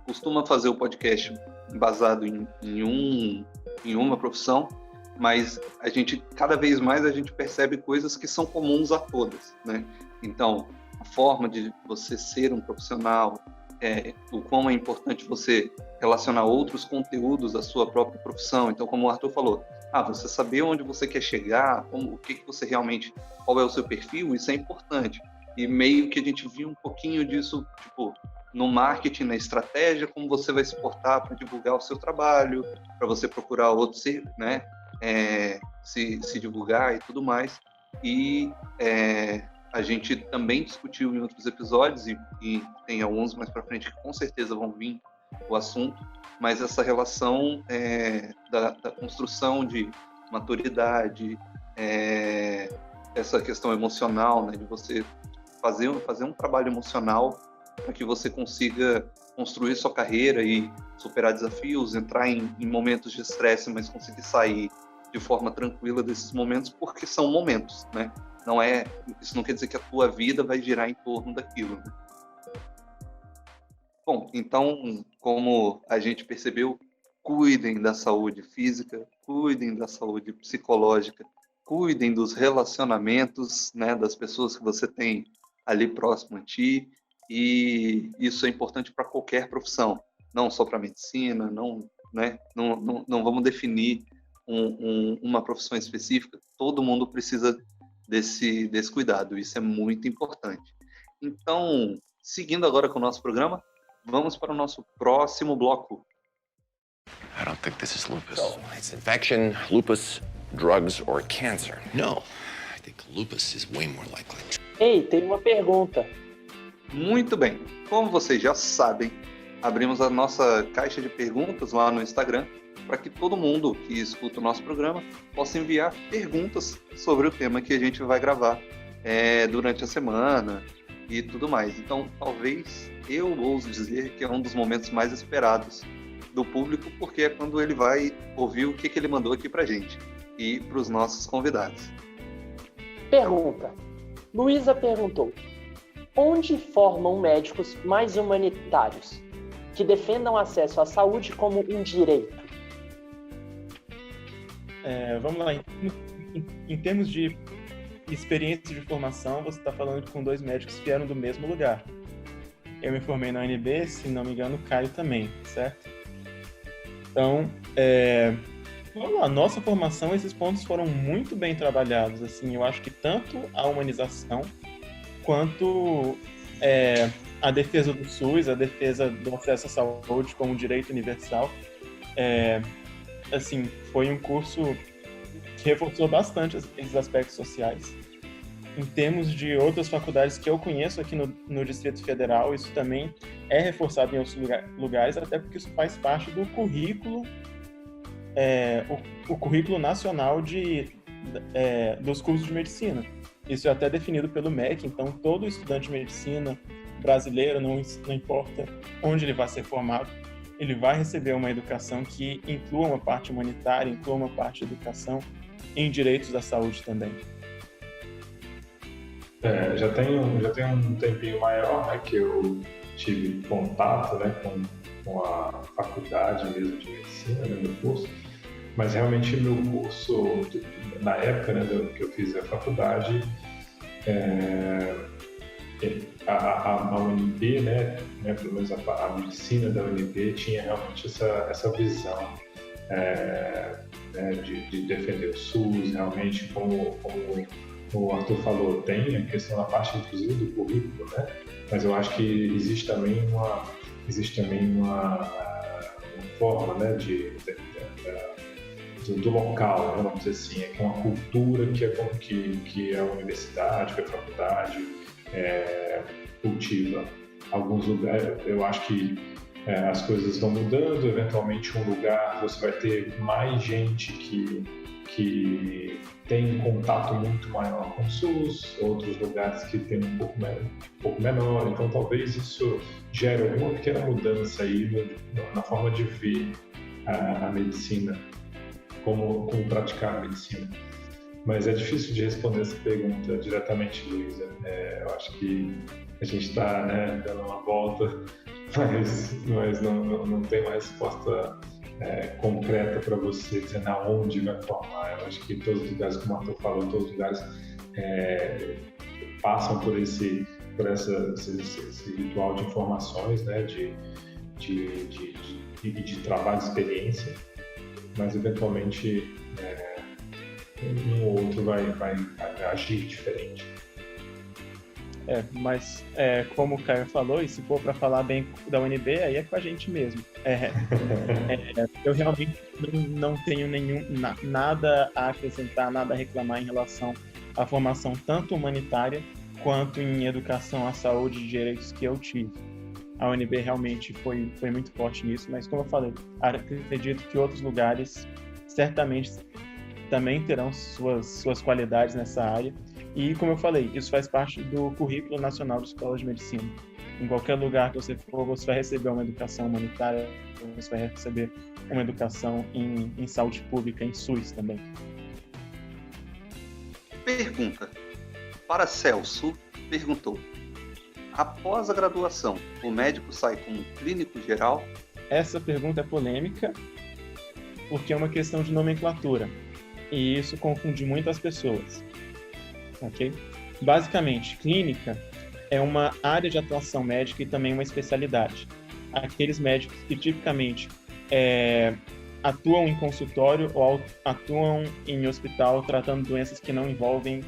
costuma fazer o podcast baseado em uma profissão, mas cada vez mais a gente percebe coisas que são comuns a todas, né? Então, a forma de você ser um profissional, o quão é importante você relacionar outros conteúdos à sua própria profissão. Então, como o Arthur falou, você saber onde você quer chegar, o que você realmente, qual é o seu perfil, isso é importante. E meio que a gente viu um pouquinho disso, tipo, no marketing, na estratégia, como você vai se portar para divulgar o seu trabalho, para você procurar outros, né, se divulgar e tudo mais. E a gente também discutiu em outros episódios, e tem alguns mais para frente que com certeza vão vir o assunto, mas essa relação da construção de maturidade, essa questão emocional, né, de você fazer um trabalho emocional para que você consiga construir sua carreira e superar desafios, entrar em momentos de estresse, mas conseguir sair de forma tranquila desses momentos, porque são momentos, né? Isso não quer dizer que a tua vida vai girar em torno daquilo, né? Bom, então, como a gente percebeu, cuidem da saúde física, cuidem da saúde psicológica, cuidem dos relacionamentos, né, das pessoas que você tem ali próximo a ti, e isso é importante para qualquer profissão, não só para medicina, não vamos definir uma profissão específica, todo mundo precisa desse cuidado, isso é muito importante. Então, seguindo agora com o nosso programa, vamos para o nosso próximo bloco. I don't think this is lupus. So, it's infection, lupus, drugs, or cancer. No, I think lupus is way more likely. Ei, tem uma pergunta. Muito bem. Como vocês já sabem, abrimos a nossa caixa de perguntas lá no Instagram para que todo mundo que escuta o nosso programa possa enviar perguntas sobre o tema que a gente vai gravar durante a semana e tudo mais. Então, talvez eu ouso dizer que é um dos momentos mais esperados do público, porque é quando ele vai ouvir o que ele mandou aqui para a gente e para os nossos convidados. Pergunta. Luísa perguntou: onde formam médicos mais humanitários, que defendam acesso à saúde como um direito? Vamos lá. Em termos de experiência de formação, você está falando com dois médicos que vieram do mesmo lugar. Eu me formei na UNB, se não me engano, o Caio também, certo? Então, vamos lá, nossa formação, esses pontos foram muito bem trabalhados. Assim, eu acho que tanto a humanização quanto a defesa do SUS, a defesa do acesso à saúde como direito universal, assim, foi um curso que reforçou bastante esses aspectos sociais. Em termos de outras faculdades que eu conheço aqui no Distrito Federal, isso também é reforçado em outros lugares, até porque isso faz parte do currículo, o currículo nacional dos cursos de medicina. Isso é até definido pelo MEC, então todo estudante de medicina brasileiro, não importa onde ele vai ser formado, ele vai receber uma educação que inclua uma parte humanitária, inclua uma parte de educação em direitos da saúde também. Já tem um tempinho maior, né, que eu tive contato, né, com a faculdade mesmo de medicina, né, meu curso, mas realmente meu curso, na época, né, que eu fiz a faculdade, a UNB, né, pelo menos a medicina da UNB tinha realmente essa visão né, de defender o SUS, realmente, como o Arthur falou, tem a questão da parte, inclusive, do currículo, né? Mas eu acho que existe também uma forma, né, do local, né, vamos dizer assim, que é uma cultura que a universidade, que a faculdade cultiva. Alguns lugares, eu acho que as coisas vão mudando, eventualmente um lugar você vai ter mais gente que tem um contato muito maior com o SUS, outros lugares que tem um pouco menor, então talvez isso gere alguma pequena mudança aí na forma de ver a medicina, como praticar a medicina. Mas é difícil de responder essa pergunta diretamente, Luísa. Eu acho que a gente está, né, dando uma volta, mas não tem uma resposta concreta para você dizendo aonde vai formar. Eu acho que todos os lugares, como o Arthur falou, todos os lugares passam por esse ritual de informações, né, de trabalho, experiência, mas eventualmente um ou outro vai agir diferente. Mas como o Caio falou, e se for para falar bem da UNB, aí é com a gente mesmo. Eu realmente não tenho nada a acrescentar, nada a reclamar em relação à formação tanto humanitária quanto em educação à saúde e direitos que eu tive. A UNB realmente foi muito forte nisso, mas como eu falei, acredito que outros lugares certamente também terão suas qualidades nessa área. E, como eu falei, isso faz parte do currículo nacional de escolas de medicina. Em qualquer lugar que você for, você vai receber uma educação humanitária, você vai receber uma educação em saúde pública, em SUS também. Pergunta. Paracelso perguntou: após a graduação, o médico sai como clínico geral? Essa pergunta é polêmica, porque é uma questão de nomenclatura. E isso confunde muito as pessoas. Okay? Basicamente, clínica é uma área de atuação médica e também uma especialidade. Aqueles médicos que tipicamente atuam em consultório ou atuam em hospital tratando doenças que não envolvem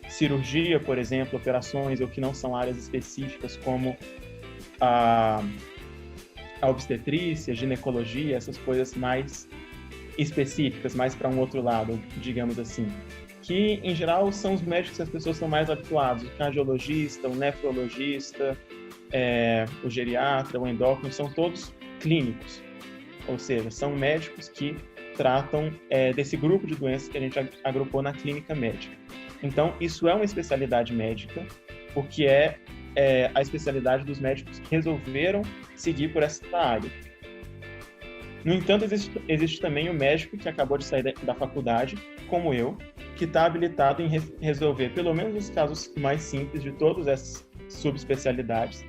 cirurgia, por exemplo, operações, ou que não são áreas específicas como a obstetrícia, ginecologia, essas coisas mais específicas, mais para um outro lado, digamos assim. Que, em geral, são os médicos que as pessoas estão mais habituadas. O cardiologista, o nefrologista, o geriatra, o endócrino, são todos clínicos. Ou seja, são médicos que tratam desse grupo de doenças que a gente agrupou na clínica médica. Então, isso é uma especialidade médica, porque é a especialidade dos médicos que resolveram seguir por essa área. No entanto, existe também o médico que acabou de sair da faculdade, como eu, que está habilitado em resolver pelo menos os casos mais simples de todas essas subespecialidades,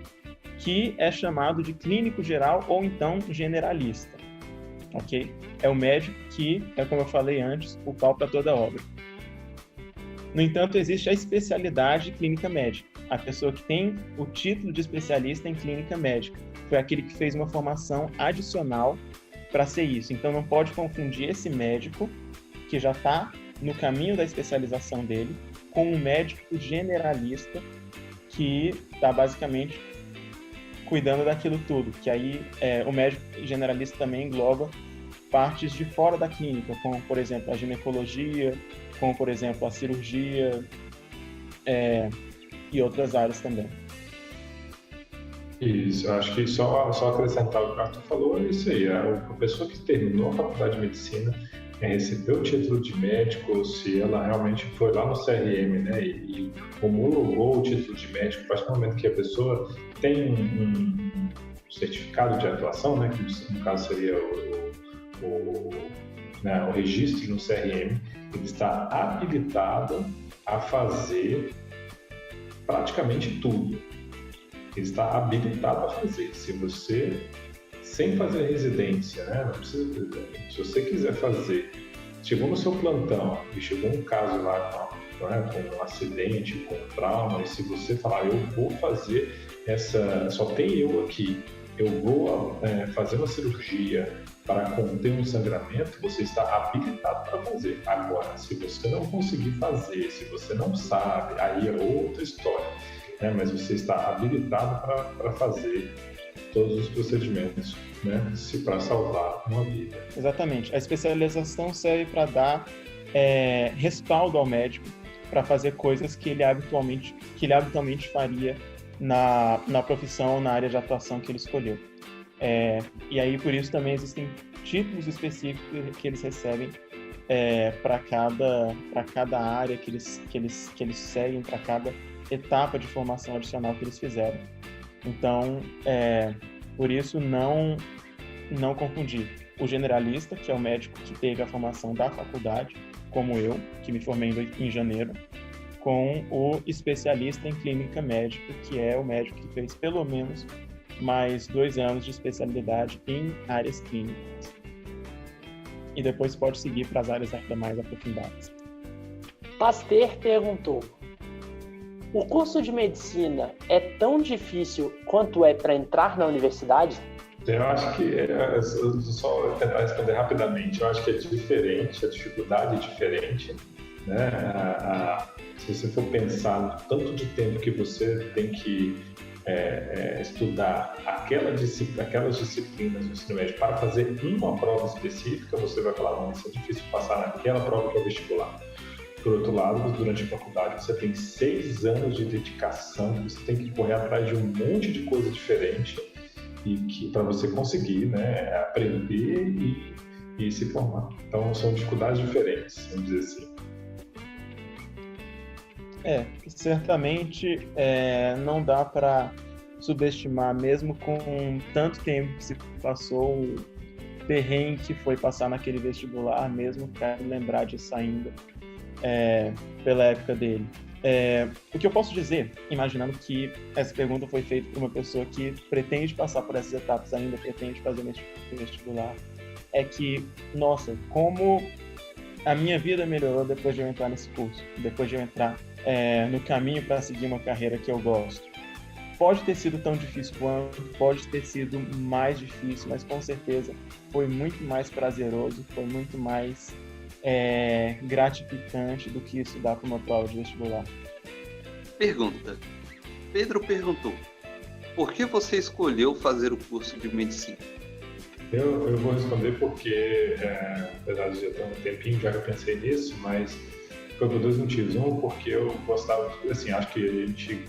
que é chamado de clínico geral ou então generalista. Okay? É o médico que, como eu falei antes, o pau para toda obra. No entanto, existe a especialidade clínica médica, a pessoa que tem o título de especialista em clínica médica. Foi aquele que fez uma formação adicional para ser isso. Então, não pode confundir esse médico, que já está no caminho da especialização dele, com um médico generalista, que está basicamente cuidando daquilo tudo. Que aí, o médico generalista também engloba partes de fora da clínica, como, por exemplo, a ginecologia, como, por exemplo, a cirurgia e outras áreas também. Isso, eu acho que só acrescentar o que o Arthur falou é isso aí. A pessoa que terminou a faculdade de medicina, recebeu o título de médico, se ela realmente foi lá no CRM, né, e homologou o título de médico, a partir do momento que a pessoa tem um certificado de atuação, né, que no caso seria o registro no CRM, ele está habilitado a fazer praticamente tudo. Ele está habilitado a fazer. Se você, sem fazer residência, né, não precisa, se você quiser fazer, chegou no seu plantão e chegou um caso lá com um acidente, com trauma, e se você falar, eu vou fazer só tem eu aqui, eu vou fazer uma cirurgia para conter um sangramento, você está habilitado para fazer. Agora, se você não conseguir fazer, se você não sabe, aí é outra história, né? Mas você está habilitado para fazer todos os procedimentos, né? Para salvar uma vida. Exatamente. A especialização serve para dar respaldo ao médico para fazer coisas que ele habitualmente faria na profissão, na área de atuação que ele escolheu. E aí, por isso, também existem títulos específicos que eles recebem para cada área que eles seguem, para cada etapa de formação adicional que eles fizeram. Então, por isso, não confundir o generalista, que é o médico que teve a formação da faculdade, como eu, que me formei em janeiro, com o especialista em clínica médica, que é o médico que fez pelo menos mais 2 anos de especialidade em áreas clínicas. E depois pode seguir para as áreas ainda mais aprofundadas. Pasteur perguntou: o curso de medicina é tão difícil quanto é para entrar na universidade? Eu acho que, só tentar responder rapidamente, eu acho que é diferente, a dificuldade é diferente, né? Se você for pensar no tanto de tempo que você tem que estudar aquelas disciplinas do ensino médio para fazer uma prova específica, você vai falar, não, isso é difícil passar naquela prova que é o vestibular. Por outro lado, durante a faculdade, você tem 6 anos de dedicação, você tem que correr atrás de um monte de coisa diferente e que para você conseguir, né, aprender e se formar. Então, são dificuldades diferentes, vamos dizer assim. Certamente não dá para subestimar, mesmo com tanto tempo que se passou, o perrengue que foi passar naquele vestibular, mesmo quero lembrar disso ainda, pela época dele. O que eu posso dizer, imaginando que essa pergunta foi feita por uma pessoa que pretende passar por essas etapas ainda, pretende fazer vestibular, é que, nossa, como a minha vida melhorou depois de eu entrar nesse curso, depois de eu entrar no caminho para seguir uma carreira que eu gosto. Pode ter sido tão difícil quanto, pode ter sido mais difícil, mas com certeza foi muito mais prazeroso, foi muito mais gratificante do que estudar para uma prova de vestibular. Pergunta. Pedro perguntou: por que você escolheu fazer o curso de medicina? Eu vou responder porque, apesar de já ter um tempinho já que eu pensei nisso, mas foi por 2 motivos. Um, porque eu gostava, assim, acho que a gente,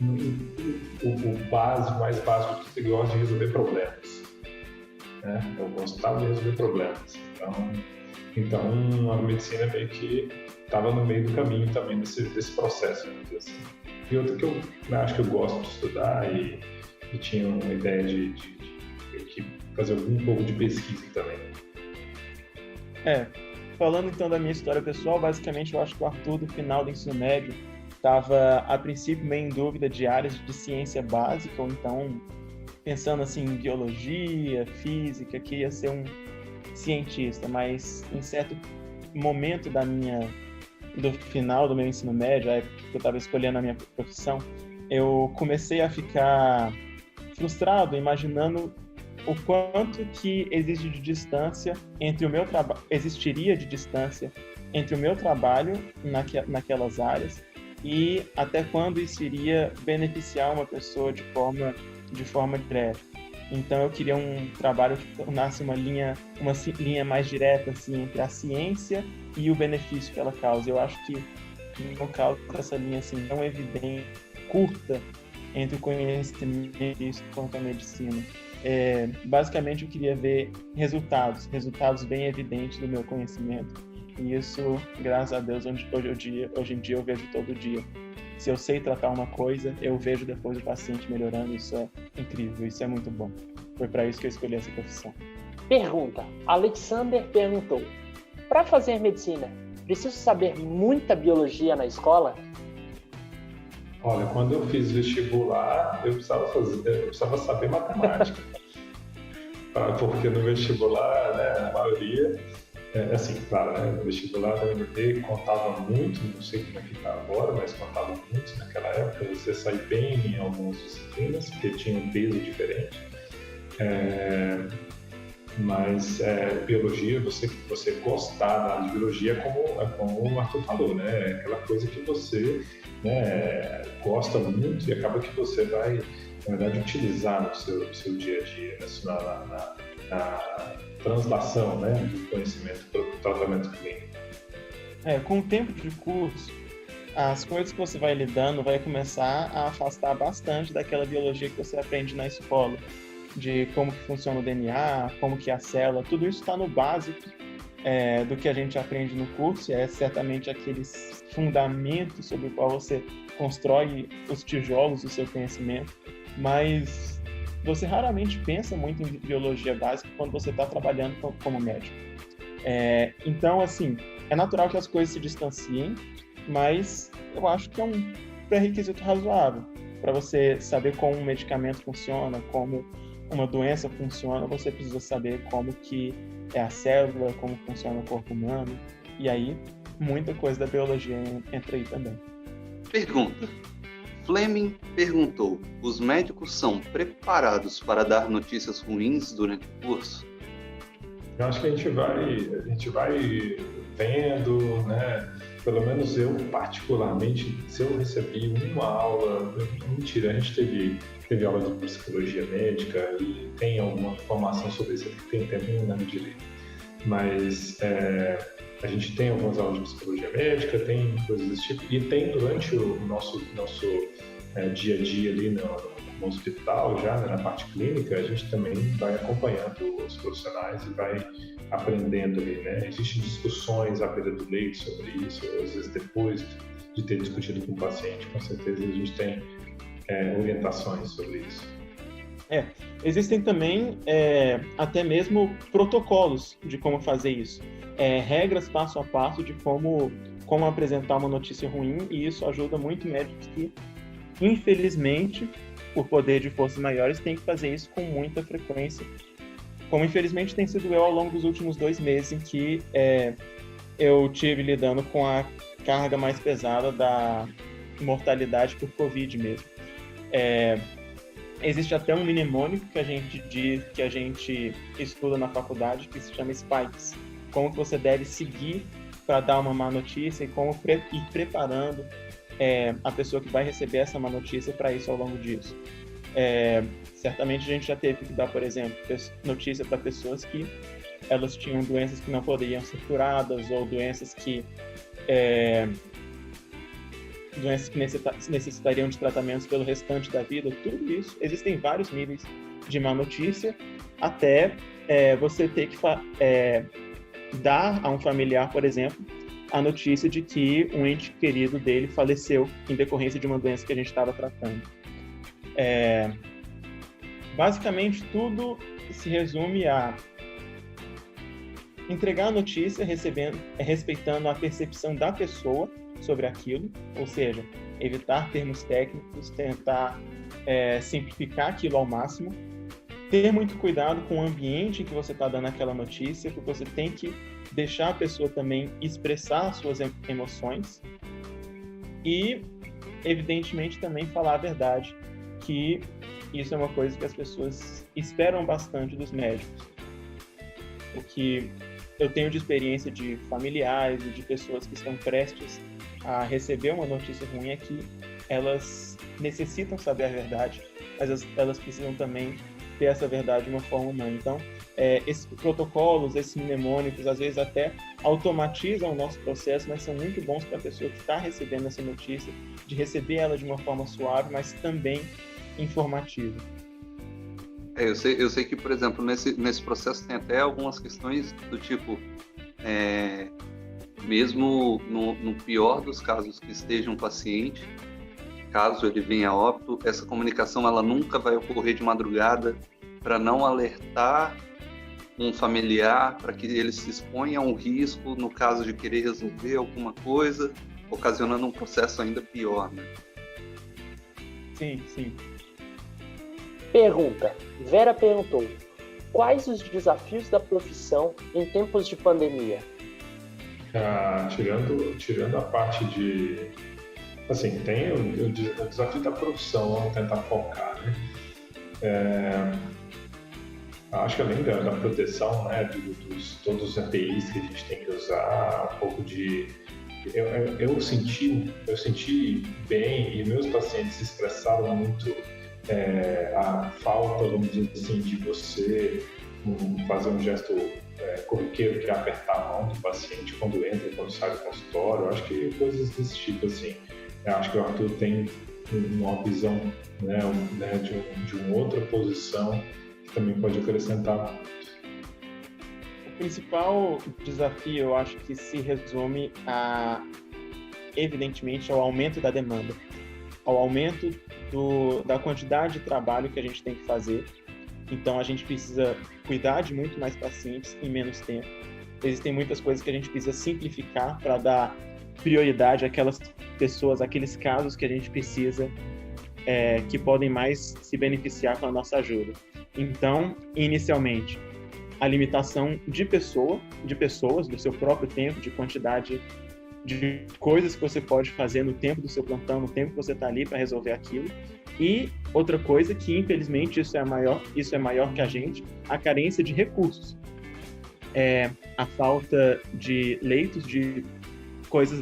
mais básico que você gosta de resolver problemas, né? Eu gostava de resolver problemas. Então a medicina meio que estava no meio do caminho também desse processo, vamos dizer assim. E outra que eu acho que eu gosto de estudar e tinha uma ideia de fazer um pouco de pesquisa também. Falando então da minha história pessoal, basicamente eu acho que o Arthur, do final do ensino médio, estava a princípio meio em dúvida de áreas de ciência básica, ou então pensando assim em biologia, física, queria ser um cientista, mas em certo momento do final do meu ensino médio, a época que eu estava escolhendo a minha profissão, eu comecei a ficar frustrado, imaginando o quanto que existiria de distância entre o meu trabalho naquelas áreas e até quando isso iria beneficiar uma pessoa de forma direta. Então eu queria um trabalho que tornasse uma linha mais direta assim, entre a ciência e o benefício que ela causa. Eu acho que não causa essa linha assim, tão evidente, curta, entre o conhecimento e isso quanto a medicina. Basicamente eu queria ver resultados bem evidentes do meu conhecimento. E isso, graças a Deus, hoje em dia eu vejo todo dia. Se eu sei tratar uma coisa, eu vejo depois o paciente melhorando. Isso é incrível, isso é muito bom. Foi para isso que eu escolhi essa profissão. Pergunta. Alexander perguntou: para fazer medicina, preciso saber muita biologia na escola? Olha, quando eu fiz vestibular, eu precisava saber matemática. Porque no vestibular, né, a maioria, assim, claro, né, no vestibular da UNB contava muito, não sei como é que está agora, mas contava muito naquela época. Você saía bem em algumas disciplinas, porque tinha um peso diferente. Mas biologia, você gostar de biologia, como o Arthur falou, né? É aquela coisa que você, né, gosta muito e acaba que você vai, na verdade, utilizar no seu dia a dia, na translação, né, do conhecimento para o tratamento clínico. Com o tempo de curso, as coisas que você vai lidando vai começar a afastar bastante daquela biologia que você aprende na escola, de como que funciona o DNA, como que é a célula, tudo isso está no básico do que a gente aprende no curso, é certamente aqueles fundamentos sobre o qual você constrói os tijolos do seu conhecimento, mas você raramente pensa muito em biologia básica quando você está trabalhando como médico. Então, assim, é natural que as coisas se distanciem, mas eu acho que é um pré-requisito razoável para você saber como um medicamento funciona, como uma doença funciona. Você precisa saber como que é a célula, como funciona o corpo humano, e aí muita coisa da biologia entra aí também. Pergunta. Fleming perguntou: os médicos são preparados para dar notícias ruins durante o curso? Eu acho que a gente vai vendo, né? Pelo menos eu, particularmente, se eu recebi uma aula, mentira, a gente teve aula de psicologia médica e tem alguma informação sobre isso, tem também na direito. Mas a gente tem algumas aulas de psicologia médica, tem coisas desse tipo, e tem durante o nosso dia a dia ali no hospital, já né, na parte clínica, a gente também vai acompanhando os profissionais e vai aprendendo ali, né? Existem discussões à beira do leito sobre isso, às vezes depois de ter discutido com o paciente, com certeza a gente tem orientações sobre isso. Existem também até mesmo protocolos de como fazer isso, regras passo a passo de como apresentar uma notícia ruim, e isso ajuda muito médicos que, infelizmente, por poder de forças maiores, têm que fazer isso com muita frequência, como infelizmente tem sido eu ao longo dos últimos 2 meses, em que eu tive lidando com a carga mais pesada da mortalidade por Covid mesmo. Existe até um mnemônico que a gente estuda na faculdade, que se chama SPIKES, como que você deve seguir para dar uma má notícia e como ir preparando a pessoa que vai receber essa má notícia para isso ao longo disso. Certamente a gente já teve que dar, por exemplo, notícia para pessoas que elas tinham doenças que não poderiam ser curadas, ou doenças que necessitariam de tratamentos pelo restante da vida. Tudo isso, existem vários níveis de má notícia, até você ter que dar a um familiar, por exemplo, a notícia de que um ente querido dele faleceu em decorrência de uma doença que a gente estava tratando. Basicamente, tudo se resume a entregar a notícia respeitando a percepção da pessoa sobre aquilo, ou seja, evitar termos técnicos, tentar simplificar aquilo ao máximo, ter muito cuidado com o ambiente em que você está dando aquela notícia, porque você tem que deixar a pessoa também expressar suas emoções e, evidentemente, também falar a verdade, que isso é uma coisa que as pessoas esperam bastante dos médicos. O que eu tenho de experiência de familiares e de pessoas que estão prestes a receber uma notícia ruim é que elas necessitam saber a verdade, mas elas precisam também ter essa verdade de uma forma humana. Então, esses protocolos, esses mnemônicos, às vezes até automatizam o nosso processo, mas são muito bons para a pessoa que está recebendo essa notícia, de receber ela de uma forma suave, mas também informativa. Eu sei que, por exemplo, nesse processo tem até algumas questões do tipo, mesmo no pior dos casos que esteja um paciente, caso ele venha a óbito, essa comunicação ela nunca vai ocorrer de madrugada para não alertar um familiar, para que ele se exponha a um risco no caso de querer resolver alguma coisa, ocasionando um processo ainda pior, né? Sim, sim. Pergunta. Vera perguntou: quais os desafios da profissão em tempos de pandemia? Tirando a parte de... Assim, tem o desafio da profissão, vamos tentar focar, né? Acho que além da proteção, né, todos os APIs que a gente tem que usar, um pouco de... Eu senti bem, e meus pacientes expressaram muito a falta, vamos dizer assim, de você fazer um gesto corriqueiro, que é apertar a mão do paciente quando entra e quando sai do consultório. Eu acho que coisas desse tipo, assim. Eu acho que o Arthur tem uma visão, né, de uma outra posição que também pode acrescentar muito. O principal desafio, eu acho que se resume evidentemente, ao aumento da demanda, ao aumento da quantidade de trabalho que a gente tem que fazer. Então, a gente precisa cuidar de muito mais pacientes em menos tempo. Existem muitas coisas que a gente precisa simplificar para dar prioridade àquelas pessoas, àqueles casos que a gente precisa, que podem mais se beneficiar com a nossa ajuda. Então, inicialmente, a limitação de pessoas, do seu próprio tempo, de quantidade de coisas que você pode fazer no tempo do seu plantão, no tempo que você está ali para resolver aquilo. E outra coisa que, infelizmente, isso é maior que a gente, a carência de recursos. A falta de leitos, de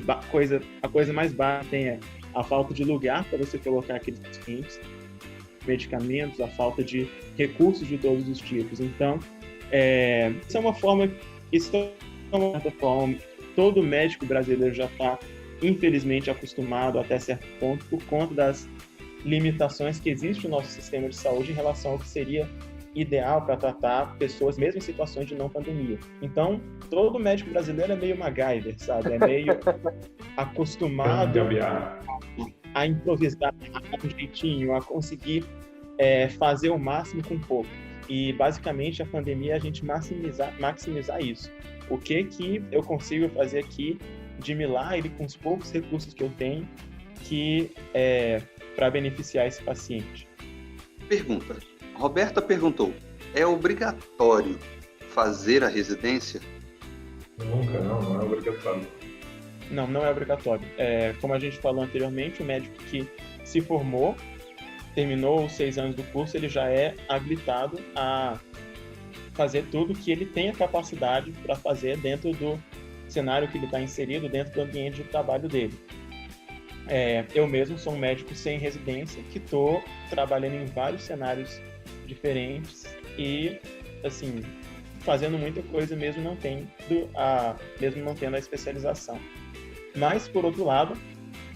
a coisa mais baixa tem a falta de lugar para você colocar aqueles pacientes, medicamentos, a falta de recursos de todos os tipos. Então, isso é uma forma, todo médico brasileiro já está, infelizmente, acostumado até certo ponto por conta das limitações que existe no nosso sistema de saúde em relação ao que seria ideal para tratar pessoas mesmo em situações de não pandemia. Então, todo médico brasileiro é meio MacGyver, sabe? É meio acostumado a improvisar, a dar um jeitinho, a conseguir fazer o máximo com pouco. E, basicamente, a pandemia é a gente maximizar isso. O que eu consigo fazer aqui de milagre com os poucos recursos que eu tenho para beneficiar esse paciente? Pergunta. Roberta perguntou: é obrigatório fazer a residência? Nunca, não é obrigatório. Não é obrigatório. Como a gente falou anteriormente, o médico que se formou, terminou os 6 anos do curso, ele já é habilitado a fazer tudo que ele tem a capacidade para fazer dentro do cenário que ele está inserido, dentro do ambiente de trabalho dele. Eu mesmo sou um médico sem residência que estou trabalhando em vários cenários diferentes e, assim, fazendo muita coisa mesmo não tendo a especialização. Mas, por outro lado,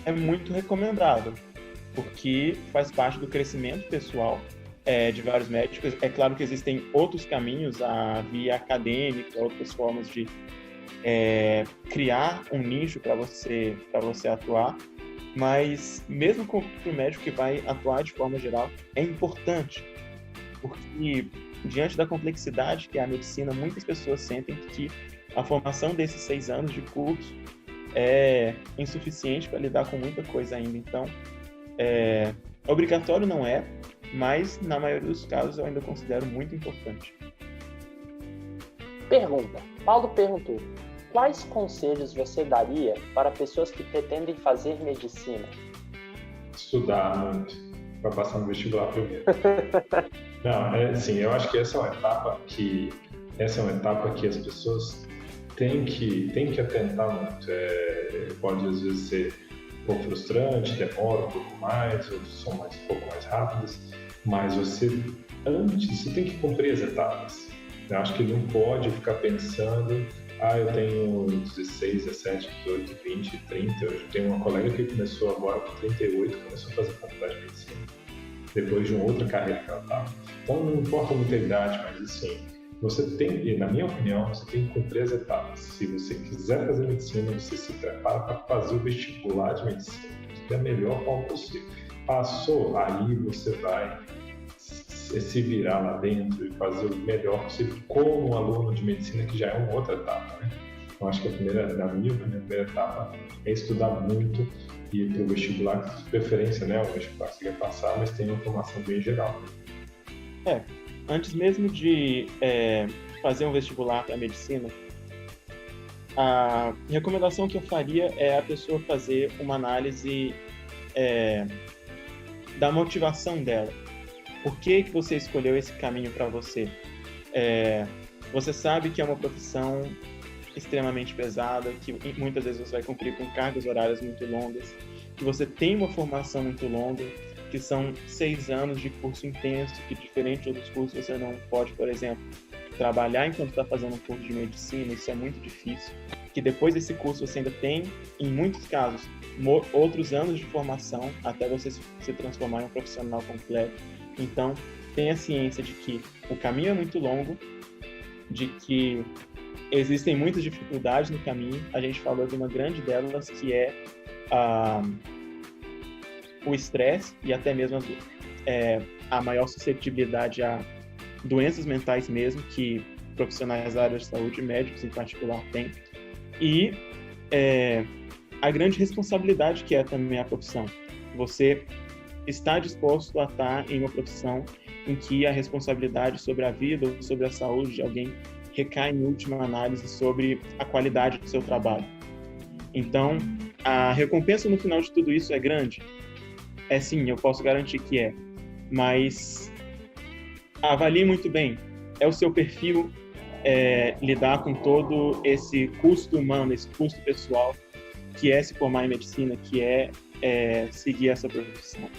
é muito recomendável, porque faz parte do crescimento pessoal de vários médicos. É claro que existem outros caminhos, a via acadêmica, outras formas de criar um nicho para você atuar, mas mesmo para o médico que vai atuar de forma geral, é importante, porque diante da complexidade que é a medicina, muitas pessoas sentem que a formação desses 6 anos de curso é insuficiente para lidar com muita coisa ainda. Então, obrigatório não é, mas na maioria dos casos eu ainda considero muito importante. Pergunta. Paulo perguntou: quais conselhos você daria para pessoas que pretendem fazer medicina? Estudar muito, para passar no vestibular primeiro. Não, assim, eu acho que essa é uma etapa que as pessoas têm que atentar muito. Pode às vezes ser um pouco frustrante, demora um pouco mais, outros são um pouco mais rápidos, mas você tem que cumprir as etapas. Eu acho que não pode ficar pensando, eu tenho 16, 17, 18, 20, 30. Eu tenho uma colega que começou agora com 38, começou a fazer faculdade de medicina, depois de uma outra carreira que ela estava. Então não importa muita idade, mas assim, você tem, na minha opinião, você tem que cumprir as etapas. Se você quiser fazer medicina, você se prepara para fazer o vestibular de medicina da melhor forma possível. Passou, aí você vai se virar lá dentro e fazer o melhor possível como um aluno de medicina, que já é uma outra etapa, né? Eu acho que a primeira etapa é estudar muito e ir para o vestibular, de preferência, né? O vestibular que você quer passar, mas tem uma formação bem geral. Antes mesmo de fazer um vestibular para medicina, a recomendação que eu faria é a pessoa fazer uma análise da motivação dela. Por que você escolheu esse caminho para você? Você sabe que é uma profissão extremamente pesada, que muitas vezes você vai cumprir com cargas horárias muito longas, que você tem uma formação muito longa, que são 6 anos de curso intenso, que diferente de outros cursos você não pode, por exemplo, trabalhar enquanto está fazendo um curso de medicina, isso é muito difícil, que depois desse curso você ainda tem, em muitos casos, outros anos de formação até você se transformar em um profissional completo. Então, tenha ciência de que o caminho é muito longo, de que existem muitas dificuldades no caminho. A gente falou de uma grande delas, que é o estresse e até mesmo a maior suscetibilidade a doenças mentais mesmo, que profissionais da área de saúde, médicos em particular, têm. E a grande responsabilidade que é também a profissão. Você está disposto a estar em uma profissão em que a responsabilidade sobre a vida ou sobre a saúde de alguém recai, em última análise, sobre a qualidade do seu trabalho. Então, a recompensa no final de tudo isso é grande? Sim, eu posso garantir que é. Mas avalie muito bem. É o seu perfil lidar com todo esse custo humano, esse custo pessoal, que é se formar em medicina, que é seguir essa profissão.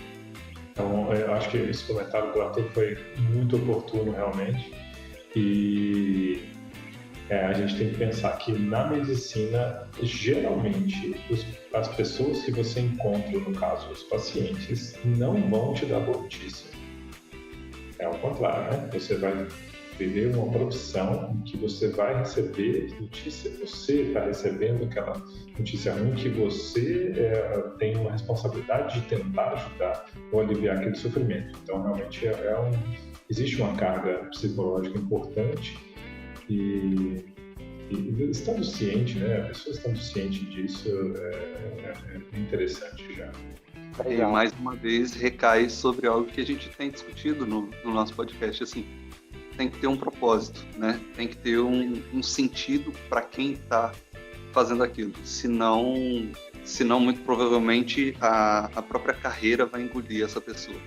Então, eu acho que esse comentário do Arthur foi muito oportuno, realmente. E a gente tem que pensar que na medicina, geralmente, as pessoas que você encontra, no caso, os pacientes, não vão te dar boa notícia. É ao contrário, né? Você vai viver uma profissão em que você vai receber notícia, você está recebendo aquela notícia ruim, que você tem uma responsabilidade de tentar ajudar ou aliviar aquele sofrimento. Então, realmente, existe uma carga psicológica importante e estando ciente, né? A pessoa estando ciente disso é interessante já. E mais uma vez recai sobre algo que a gente tem discutido no nosso podcast, assim, tem que ter um propósito, né? Tem que ter um sentido para quem está fazendo aquilo. Senão, muito provavelmente, a própria carreira vai engolir essa pessoa.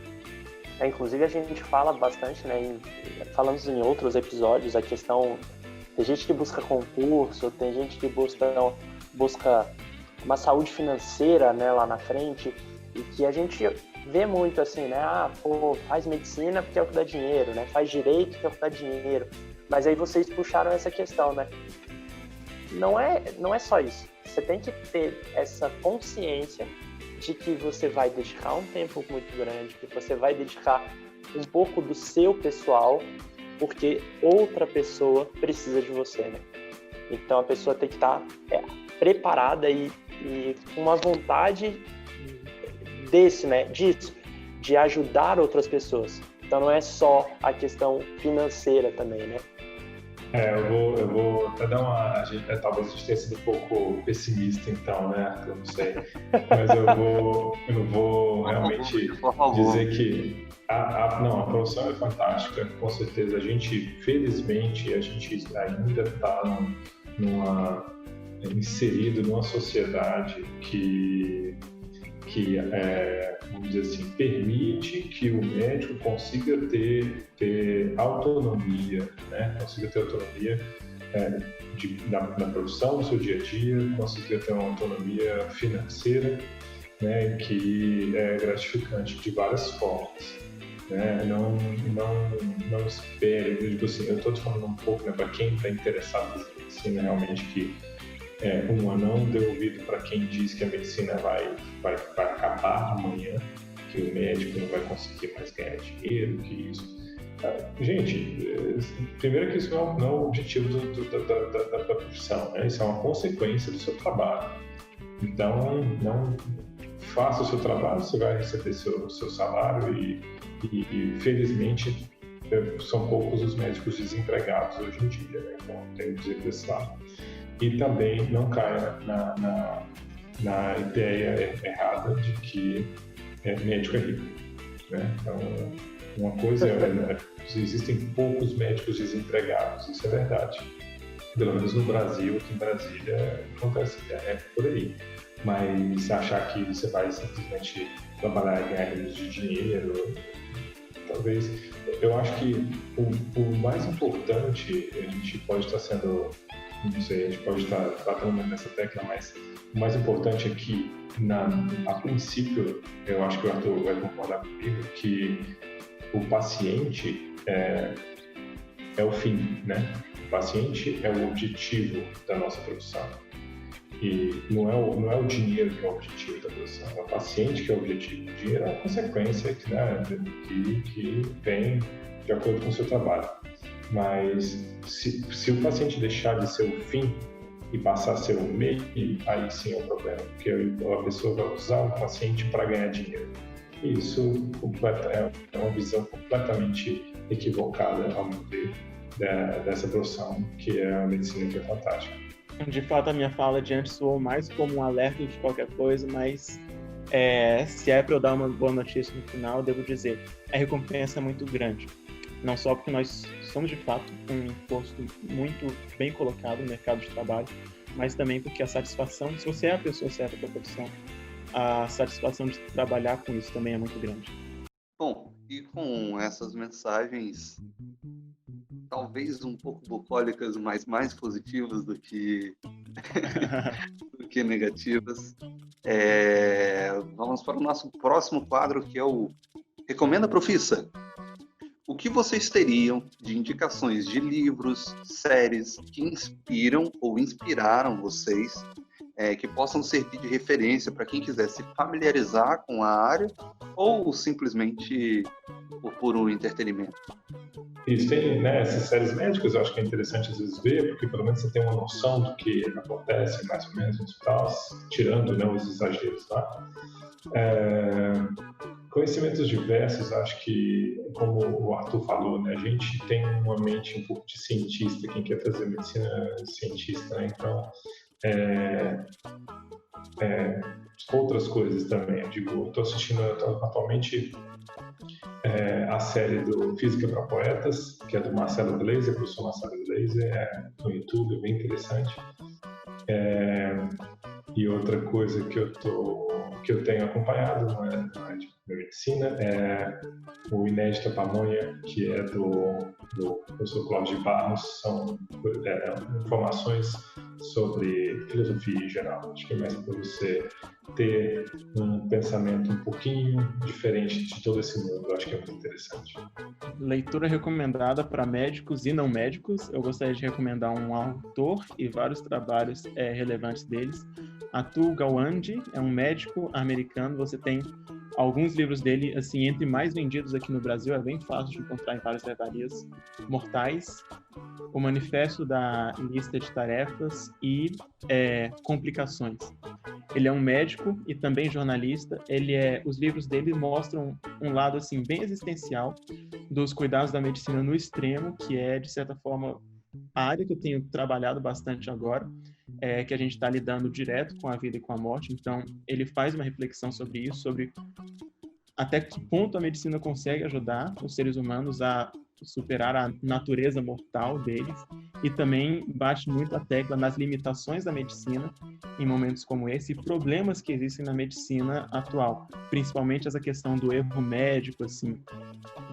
Inclusive, a gente fala bastante, né? Falamos em outros episódios, a questão... Tem gente que busca concurso, tem gente que busca uma saúde financeira, né, lá na frente, e que a gente vê muito assim, né? Faz medicina porque é o que dá dinheiro, né? Faz direito porque é o que dá dinheiro. Mas aí vocês puxaram essa questão, né? Não é só isso. Você tem que ter essa consciência de que você vai dedicar um tempo muito grande, que você vai dedicar um pouco do seu pessoal, porque outra pessoa precisa de você, né? Então a pessoa tem que estar preparada e com uma vontade disso, de ajudar outras pessoas. Então não é só a questão financeira também, né? Eu vou até dar talvez a gente tenha sido um pouco pessimista então, né, Arthur? Não sei. Mas eu vou realmente dizer que a profissão é fantástica, com certeza. Felizmente, a gente ainda está inserido numa sociedade que vamos dizer assim, permite que o médico consiga ter autonomia, né? Consiga ter autonomia da profissão, do seu dia a dia, consiga ter uma autonomia financeira, né? Que é gratificante de várias formas. né? Não espere, eu digo assim, eu estou falando um pouco, né, para quem está interessado em medicina, realmente que não dê ouvido para quem diz que a medicina vai acabar amanhã, que o médico não vai conseguir mais ganhar dinheiro, que isso. Gente, primeiro que isso não é o objetivo da profissão, né? Isso é uma consequência do seu trabalho. Então, não faça o seu trabalho, você vai receber seu salário e felizmente são poucos os médicos desempregados hoje em dia, né? Então tem que dizer desse lado. E também não caia na ideia errada de que médico é rico, né? Então, uma coisa existem poucos médicos desempregados, isso é verdade. Pelo menos no Brasil, aqui em Brasília, acontece, por aí. Mas achar que você vai simplesmente trabalhar e ganhar rios de dinheiro, talvez. Eu acho que o mais importante, a gente pode estar sendo, não sei, a gente pode estar batendo nessa tecla, mas o mais importante é que, a princípio, eu acho que o Arthur vai concordar comigo, que o paciente é o fim, né? O paciente é o objetivo da nossa profissão. E não é o dinheiro que é o objetivo da profissão, é o paciente que é o objetivo. O dinheiro é uma consequência que vem de acordo com o seu trabalho. Mas se o paciente deixar de ser o fim e passar a ser o meio, aí sim é o problema, porque a pessoa vai usar o paciente para ganhar dinheiro. E isso é uma visão completamente equivocada, ao meu ver, dessa profissão, que é a medicina, que é fantástica. De fato, a minha fala de antes soou mais como um alerta de qualquer coisa, mas se é para eu dar uma boa notícia no final, devo dizer, a recompensa é muito grande. Não só porque nós somos, de fato, um posto muito bem colocado no mercado de trabalho, mas também porque a satisfação, se você é a pessoa certa para a profissão, a satisfação de trabalhar com isso também é muito grande. Bom, e com essas mensagens, talvez um pouco bucólicas, mas mais positivas do que negativas, vamos para o nosso próximo quadro, que é o Recomenda Profissa. O que vocês teriam de indicações de livros, séries que inspiram ou inspiraram vocês, que possam servir de referência para quem quiser se familiarizar com a área ou simplesmente por puro entretenimento? Isso tem, né, essas séries médicas, eu acho que é interessante às vezes ver, porque pelo menos você tem uma noção do que acontece mais ou menos no hospital, tirando, né, os exageros lá. Conhecimentos diversos, acho que, como o Arthur falou, né, a gente tem uma mente um pouco de cientista, quem quer fazer medicina cientista, né, então outras coisas também. Eu digo, estou assistindo atualmente a série do Física para Poetas, que é do Marcelo Gleiser, professor Marcelo Gleiser, no YouTube, é bem interessante. E outra coisa que eu tenho acompanhado na medicina é o Inédita Pamonha, que é do professor Cláudio de Barros. São informações sobre filosofia em geral. Acho que é mais para você ter um pensamento um pouquinho diferente de todo esse mundo. Acho que é muito interessante. Leitura recomendada para médicos e não médicos. Eu gostaria de recomendar um autor e vários trabalhos relevantes deles. Atul Gawande é um médico americano. Você tem alguns livros dele, assim, entre mais vendidos aqui no Brasil, é bem fácil de encontrar em várias livrarias. Mortais, o Manifesto da Lista de Tarefas e Complicações. Ele é um médico e também jornalista. Os livros dele mostram um lado assim bem existencial dos cuidados da medicina no extremo, que é, de certa forma, a área que eu tenho trabalhado bastante agora, que a gente está lidando direto com a vida e com a morte. Então, ele faz uma reflexão sobre isso, sobre até que ponto a medicina consegue ajudar os seres humanos a superar a natureza mortal deles, e também bate muito a tecla nas limitações da medicina em momentos como esse, e problemas que existem na medicina atual, principalmente essa questão do erro médico, assim.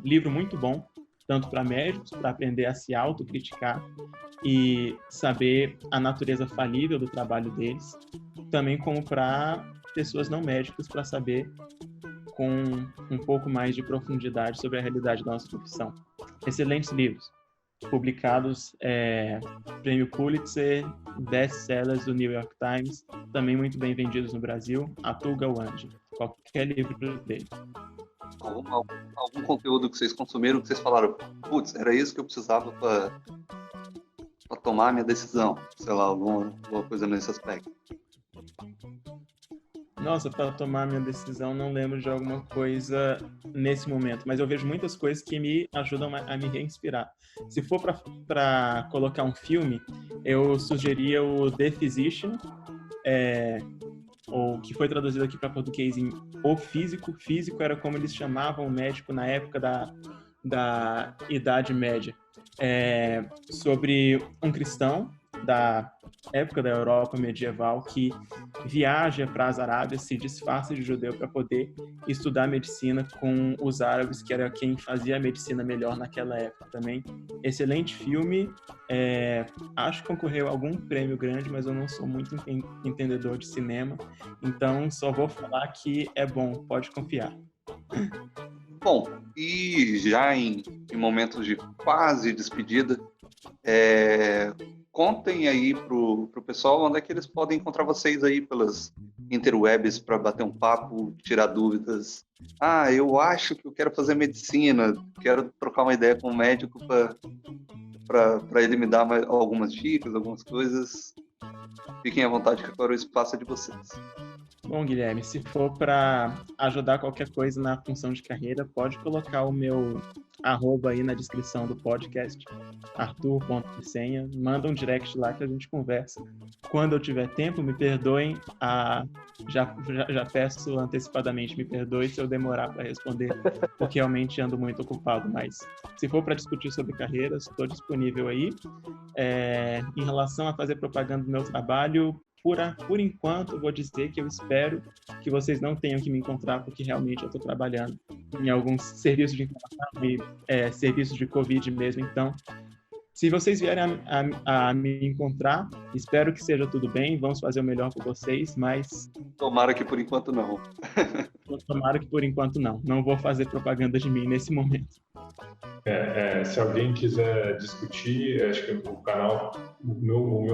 Livro muito bom, tanto para médicos, para aprender a se autocriticar e saber a natureza falível do trabalho deles, também como para pessoas não médicas, para saber com um pouco mais de profundidade sobre a realidade da nossa profissão. Excelentes livros, publicados, Prêmio Pulitzer, best-sellers do New York Times, também muito bem vendidos no Brasil, Atul Gawande, qualquer livro dele. Algum conteúdo que vocês consumiram, que vocês falaram, putz, era isso que eu precisava para tomar a minha decisão, sei lá, alguma coisa nesse aspecto. Nossa, para tomar minha decisão, não lembro de alguma coisa nesse momento, mas eu vejo muitas coisas que me ajudam a me reinspirar. Se for para colocar um filme, eu sugeria o The Physician, ou que foi traduzido aqui para português em O Físico. Físico era como eles chamavam o médico na época da Idade Média. Sobre um cristão da época da Europa medieval que viaja para as Arábias, se disfarça de judeu para poder estudar medicina com os árabes, que era quem fazia a medicina melhor naquela época também. Excelente filme, acho que concorreu a algum prêmio grande, mas eu não sou muito entendedor de cinema, então só vou falar que é bom, pode confiar. Bom, e já em momentos de quase despedida, contem aí pro pessoal onde é que eles podem encontrar vocês aí pelas interwebs para bater um papo, tirar dúvidas. Eu acho que eu quero fazer medicina, quero trocar uma ideia com o médico para ele me dar algumas dicas, algumas coisas. Fiquem à vontade que agora o espaço é de vocês. Bom, Guilherme, se for para ajudar qualquer coisa na função de carreira, pode colocar o meu @ aí na descrição do podcast, arthur.senha, manda um direct lá que a gente conversa. Quando eu tiver tempo, me perdoem, já peço antecipadamente, me perdoe se eu demorar para responder, porque realmente ando muito ocupado, mas se for para discutir sobre carreiras, estou disponível aí. Em relação a fazer propaganda do meu trabalho, por enquanto, eu vou dizer que eu espero que vocês não tenham que me encontrar, porque realmente eu estou trabalhando em alguns serviços de informação e serviços de Covid mesmo. Então, se vocês vierem a me encontrar, espero que seja tudo bem, vamos fazer o melhor por vocês, mas... Tomara que por enquanto não. Tomara que por enquanto não. Não vou fazer propaganda de mim nesse momento. Se alguém quiser discutir, acho que o meu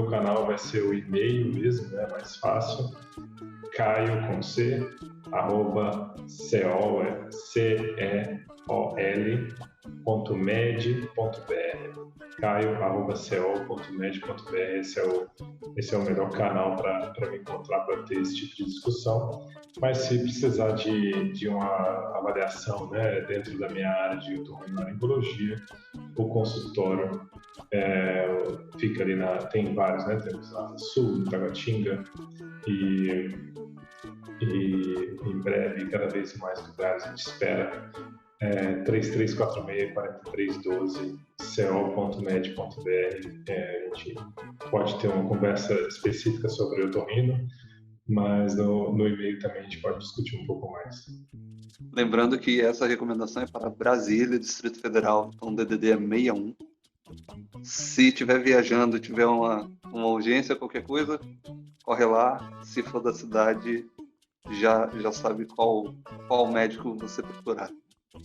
canal vai ser o e-mail mesmo, né? Mais fácil. Caio com C, @ceol.med.br. caio@ceol.med.br. Esse é o melhor canal para me encontrar, para ter esse tipo de discussão. Mas se precisar de uma avaliação, né, dentro da minha área de otorrinolaringologia, o consultório fica ali tem vários, né? Temos na Sul, Taguatinga e em breve, cada vez mais lugares a gente espera. 3346-4312, ceol.med.br. A gente pode ter uma conversa específica sobre o otorrino, mas no e-mail também a gente pode discutir um pouco mais. Lembrando que essa recomendação é para Brasília, Distrito Federal, então o DDD é 61. Se estiver viajando, tiver uma urgência, qualquer coisa, corre lá. Se for da cidade, já sabe qual médico você procurar.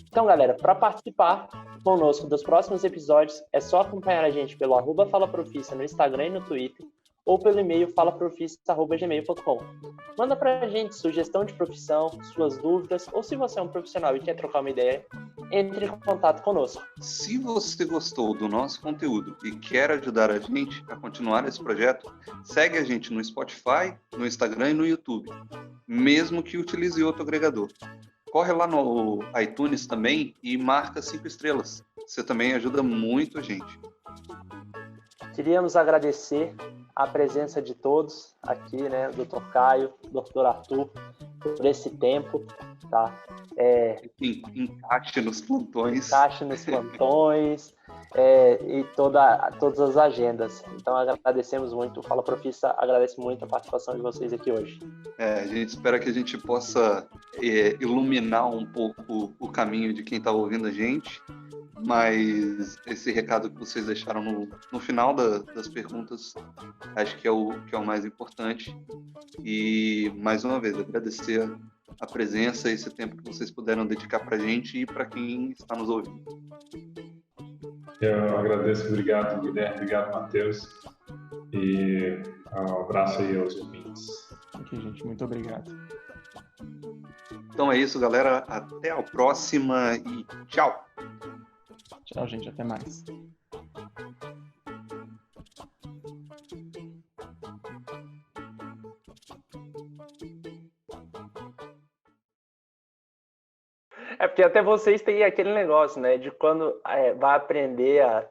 Então, galera, para participar conosco dos próximos episódios, é só acompanhar a gente pelo @falaprofissa no Instagram e no Twitter, ou pelo e-mail falaprofissa@gmail.com. Manda pra gente sugestão de profissão, suas dúvidas, ou se você é um profissional e quer trocar uma ideia, entre em contato conosco. Se você gostou do nosso conteúdo e quer ajudar a gente a continuar esse projeto, segue a gente no Spotify, no Instagram e no YouTube, mesmo que utilize outro agregador. Corre lá no iTunes também e marca 5 estrelas. Você também ajuda muito a gente. Queríamos agradecer a presença de todos aqui, né? Dr. Caio, Dr. Arthur, por esse tempo, tá? Encaixe nos plantões. E todas as agendas. Então, agradecemos muito. O Fala Profissa agradece muito a participação de vocês aqui hoje. A gente espera que a gente possa iluminar um pouco o caminho de quem está ouvindo a gente, mas esse recado que vocês deixaram no final das perguntas, acho que é o mais importante. E, mais uma vez, agradecer a presença, esse tempo que vocês puderam dedicar para a gente e para quem está nos ouvindo. Eu agradeço, obrigado Guilherme, obrigado Matheus, e um abraço aí aos ouvintes. Ok, gente, muito obrigado. Então é isso, galera, até a próxima e tchau! Tchau, gente, até mais. É porque até vocês têm aquele negócio, né? De quando vai aprender a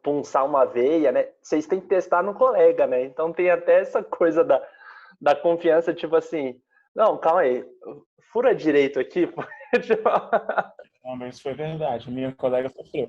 punçar uma veia, né? Vocês têm que testar no colega, né? Então tem até essa coisa da confiança, tipo assim, não, calma aí, fura direito aqui. Não, mas isso foi verdade. Minha colega sofreu.